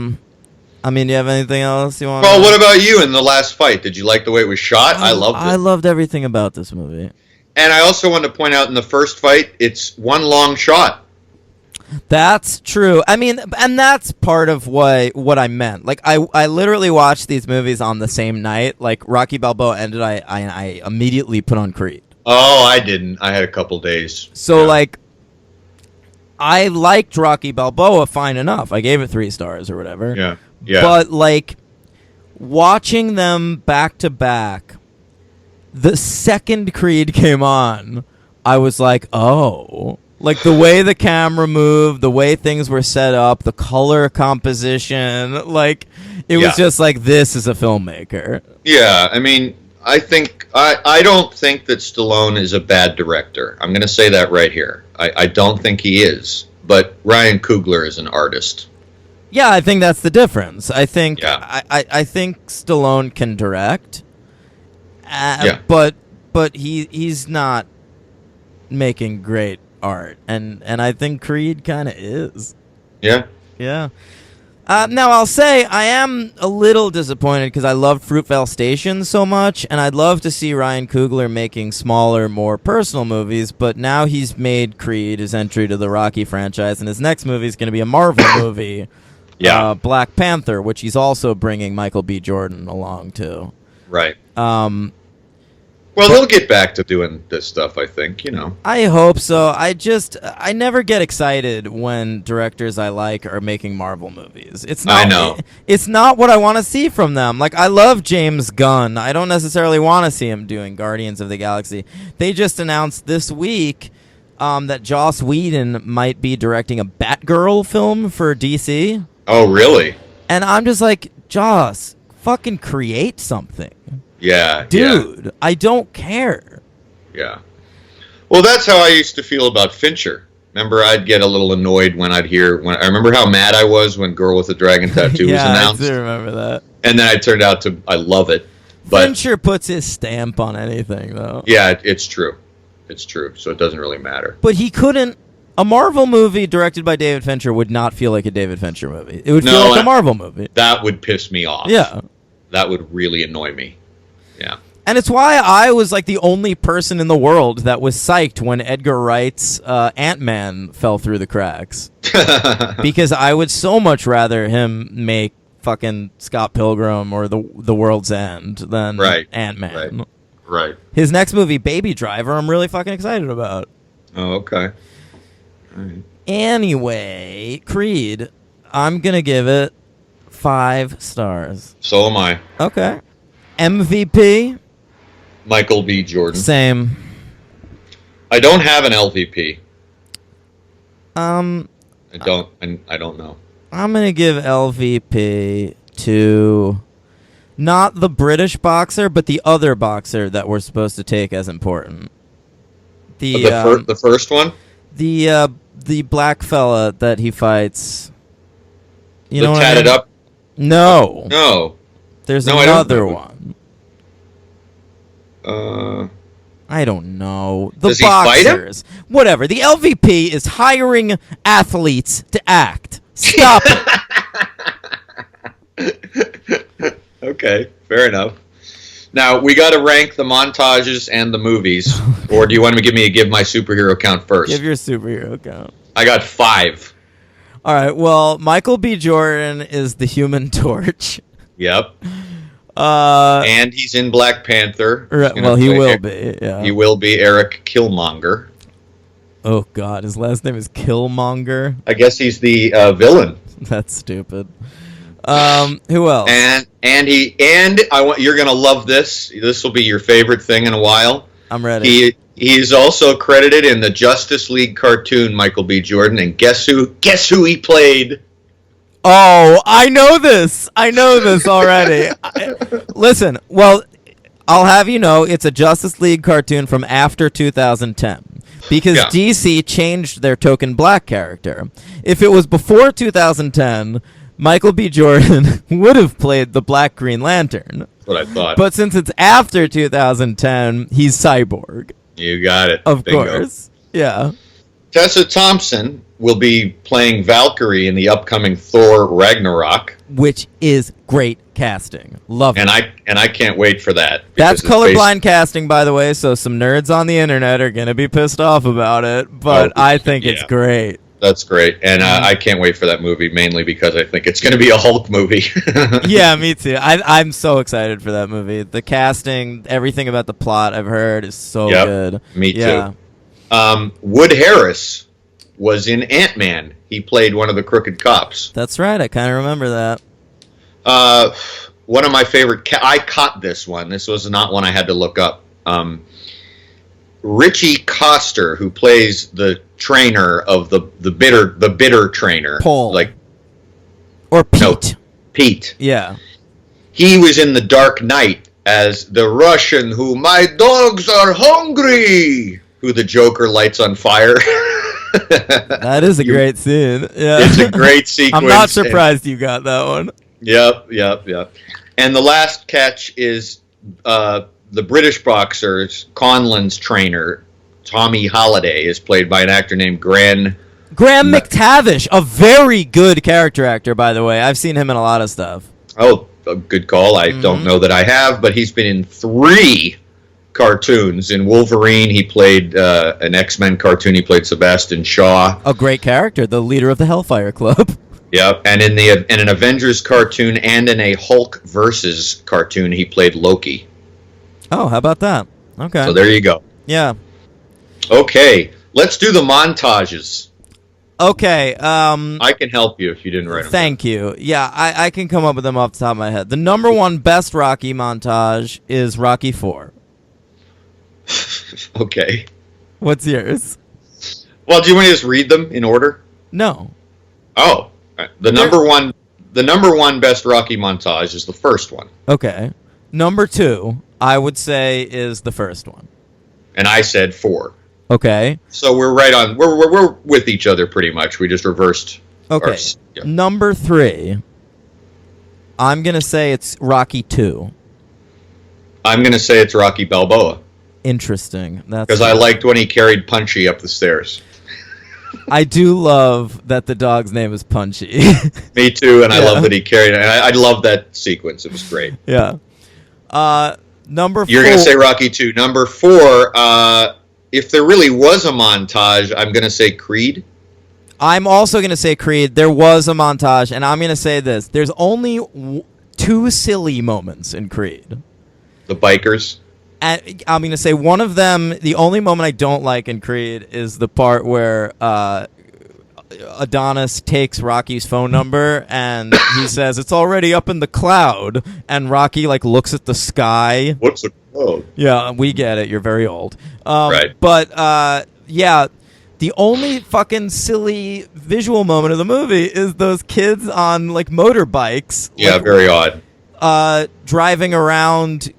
mean, do you have anything else you want? Well, what about you in the last fight? Did you like the way it was shot? I loved it. I loved everything about this movie. And I also want to point out in the first fight, it's one long shot. That's true. I mean, and that's part of what I meant. Like, I literally watched these movies on the same night. Like, Rocky Balboa ended, I immediately put on Creed. Oh, I didn't. I had a couple days. So, like, I liked Rocky Balboa fine enough. I gave it 3 stars or whatever. Yeah. Yeah. But, like, watching them back to back, the second Creed came on, I was like, oh. Like, the way the camera moved, the way things were set up, the color composition, like, it was just like, this is a filmmaker. Yeah, I mean, I don't think that Stallone is a bad director. I'm going to say that right here. I don't think he is. But Ryan Coogler is an artist. Yeah, I think that's the difference. I think I think Stallone can direct, but he's not making great art, and I think Creed kind of is. Yeah. Now I'll say I am a little disappointed because I love Fruitvale Station so much, and I'd love to see Ryan Coogler making smaller, more personal movies. But now he's made Creed his entry to the Rocky franchise, and his next movie is going to be a Marvel movie. Yeah, Black Panther, which he's also bringing Michael B. Jordan along to. Right. Well, they'll get back to doing this stuff, I think, you know. I hope so. I never get excited when directors I like are making Marvel movies. I know. It's not what I want to see from them. Like, I love James Gunn. I don't necessarily want to see him doing Guardians of the Galaxy. They just announced this week that Joss Whedon might be directing a Batgirl film for DC. Oh, really? And I'm just like, Joss, fucking create something. Yeah. Dude, I don't care. Yeah. Well, that's how I used to feel about Fincher. Remember, I'd get a little annoyed when I remember how mad I was when Girl with the Dragon Tattoo was announced. I do remember that. And then I love it. But Fincher puts his stamp on anything, though. yeah, it's true. It's true. So it doesn't really matter. But he couldn't. A Marvel movie directed by David Fincher would not feel like a David Fincher movie. It would feel like a Marvel movie. That would piss me off. Yeah. That would really annoy me. Yeah. And it's why I was like the only person in the world that was psyched when Edgar Wright's Ant-Man fell through the cracks. Because I would so much rather him make fucking Scott Pilgrim or the World's End than Ant-Man. Right. His next movie, Baby Driver, I'm really fucking excited about. Oh, okay. All right. Anyway, Creed, I'm going to give it 5 stars. So am I. Okay. MVP? Michael B. Jordan. Same. I don't have an LVP. I don't know. I'm going to give LVP to not the British boxer, but the other boxer that we're supposed to take as important. The first one? The black fella that he fights. You know what tatted up? No. No. There's another one. I don't know. The Does he fight him? boxers. Whatever. The LVP is hiring athletes to act. Stop it. Okay, fair enough. Now, we got to rank the montages and the movies. Or do you want to give my superhero count first? Give your superhero count. I got 5. All right. Well, Michael B. Jordan is the Human Torch. Yep. And he's in Black Panther. Well, he will be. Yeah. He will be Eric Killmonger. Oh God, his last name is Killmonger. I guess he's the villain. That's stupid. Who else? You're gonna love this. This will be your favorite thing in a while. I'm ready. He's also credited in the Justice League cartoon, Michael B. Jordan, and guess who he played? Oh, I know this already. Listen, well, I'll have you know, it's a Justice League cartoon from after 2010. Because DC changed their Token Black character. If it was before 2010, Michael B. Jordan would have played the Black Green Lantern. That's what I thought. But since it's after 2010, he's Cyborg. You got it. Of Bingo. course. Yeah. Tessa Thompson will be playing Valkyrie in the upcoming Thor Ragnarok. Which is great casting. Love it. And I can't wait for that. That's colorblind casting, by the way, so some nerds on the internet are going to be pissed off about it, but I think it's great. That's great. And I can't wait for that movie, mainly because I think it's going to be a Hulk movie. Yeah, me too. I'm so excited for that movie. The casting, everything about the plot I've heard is so good. Me too. Wood Harris was in Ant-Man. He played one of the crooked cops. That's right. I kind of remember that. One of my favorite... I caught this one. This was not one I had to look up. Richie Coster, who plays the trainer of the bitter trainer. Paul. Or Pete. No, Pete. Yeah. He was in The Dark Knight as the Russian who, my dogs are hungry, who the Joker lights on fire. That is a great scene. Yeah. It's a great sequence. I'm not surprised you got that one. Yep. And the last catch is the British boxers, Conlan's trainer, Tommy Holliday, is played by an actor named Graham McTavish, a very good character actor, by the way. I've seen him in a lot of stuff. Oh, a good call. I don't know that I have, but he's been in 3 cartoons. In Wolverine, he played an X-Men cartoon. He played Sebastian Shaw. A great character, the leader of the Hellfire Club. Yep, and in an Avengers cartoon and in a Hulk versus cartoon, he played Loki. Oh, how about that? Okay. So there you go. Yeah. Okay, let's do the montages. Okay. I can help you if you didn't write them. Thank you. Yeah, I can come up with them off the top of my head. The number 1 best Rocky montage is Rocky 4. Okay. What's yours? Well, do you want to just read them in order? No. Oh, the number one best Rocky montage is the first one. Okay. Number 2, I would say, is the first one. And I said 4. Okay. So we're right on. We're with each other pretty much. We just reversed. Okay. Number 3, I'm gonna say it's Rocky 2. I'm going to say it's Rocky Balboa. Interesting. That's because I liked when he carried Punchy up the stairs. I do love that the dog's name is Punchy. Me too, and I love that he carried it. I love that sequence. It was great. Yeah. Number 4. You're going to say Rocky 2. Number 4, if there really was a montage, I'm going to say Creed. I'm also going to say Creed. There was a montage, and I'm going to say this. There's only 2 silly moments in Creed. The bikers. And I'm going to say one of them, the only moment I don't like in Creed is the part where Adonis takes Rocky's phone number and he says, it's already up in the cloud. And Rocky, like, looks at the sky. What's a cloud? Yeah, we get it. You're very old. Right. But, yeah, the only fucking silly visual moment of the movie is those kids on, like, motorbikes. Yeah, like, very odd. Driving around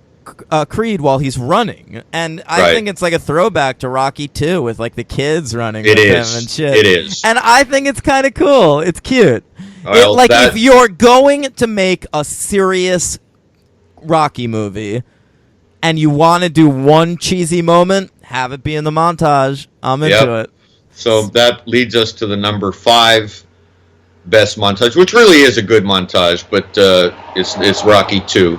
Creed while he's running, and I think it's like a throwback to Rocky 2 with like the kids running with him and shit. It is, and I think it's kind of cool. It's cute. Well, if you're going to make a serious Rocky movie and you want to do one cheesy moment, have it be in the montage. I'm into it. So that leads us to the number 5 best montage, which really is a good montage, but it's Rocky 2.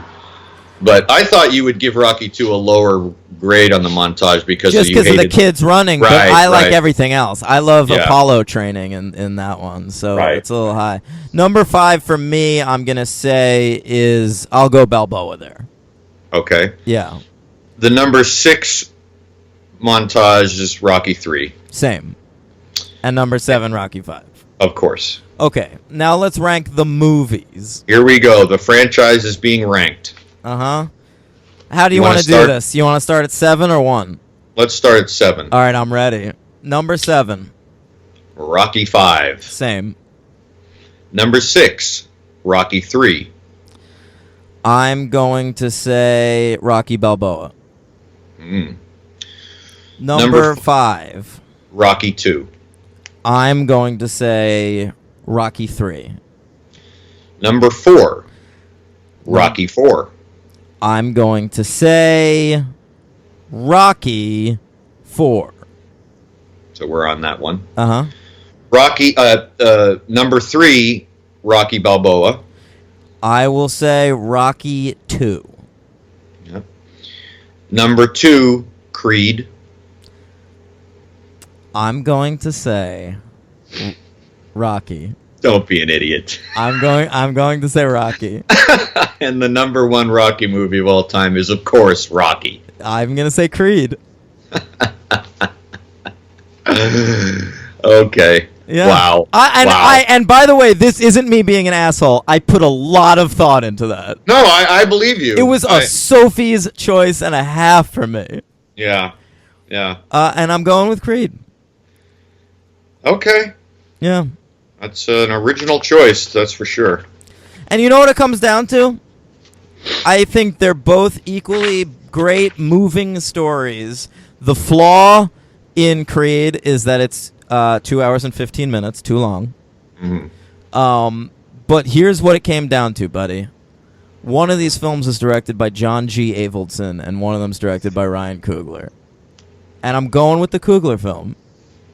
But I thought you would give Rocky 2 a lower grade on the montage because of the kids running. Right, but I like right. everything else. I love Apollo training in that one, so it's a little high. Number 5 for me, I'm gonna say is I'll go Balboa there. Okay. Yeah. The number 6 montage is Rocky 3. Same. And number 7, Rocky 5. Of course. Okay. Now let's rank the movies. Here we go. The franchise is being ranked. Uh-huh. How do you want to do this? You want to start at 7 or 1? Let's start at 7. All right, I'm ready. Number 7. Rocky 5. Same. Number 6. Rocky 3. I'm going to say Rocky Balboa. Number 5. Rocky 2. I'm going to say Rocky 3. Number 4. Rocky 4. I'm going to say Rocky 4. So we're on that one. Uh-huh. Rocky, number 3, Rocky Balboa. I will say Rocky 2. Yep. Number 2, Creed. I'm going to say Rocky. Don't be an idiot. I'm going to say Rocky. And the number 1 Rocky movie of all time is, of course, Rocky. I'm going to say Creed. Okay. Yeah. Wow. And by the way, this isn't me being an asshole. I put a lot of thought into that. No, I believe you. It was a Sophie's choice and a half for me. Yeah. Yeah. And I'm going with Creed. Okay. Yeah. That's an original choice, that's for sure. And you know what it comes down to? I think they're both equally great, moving stories. The flaw in Creed is that it's 2 hours and 15 minutes, too long. Mm-hmm. But here's what it came down to, buddy. One of these films is directed by John G. Avildsen, and one of them is directed by Ryan Coogler. And I'm going with the Coogler film.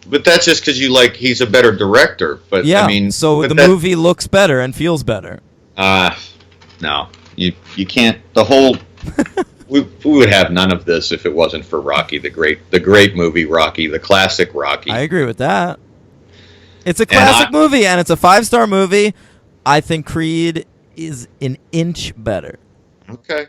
But that's just because he's a better director. But yeah, I mean, so the movie looks better and feels better. No, you can't. The whole we would have none of this if it wasn't for Rocky, the great movie Rocky, the classic Rocky. I agree with that. It's a classic movie and it's a 5-star movie. I think Creed is an inch better. Okay.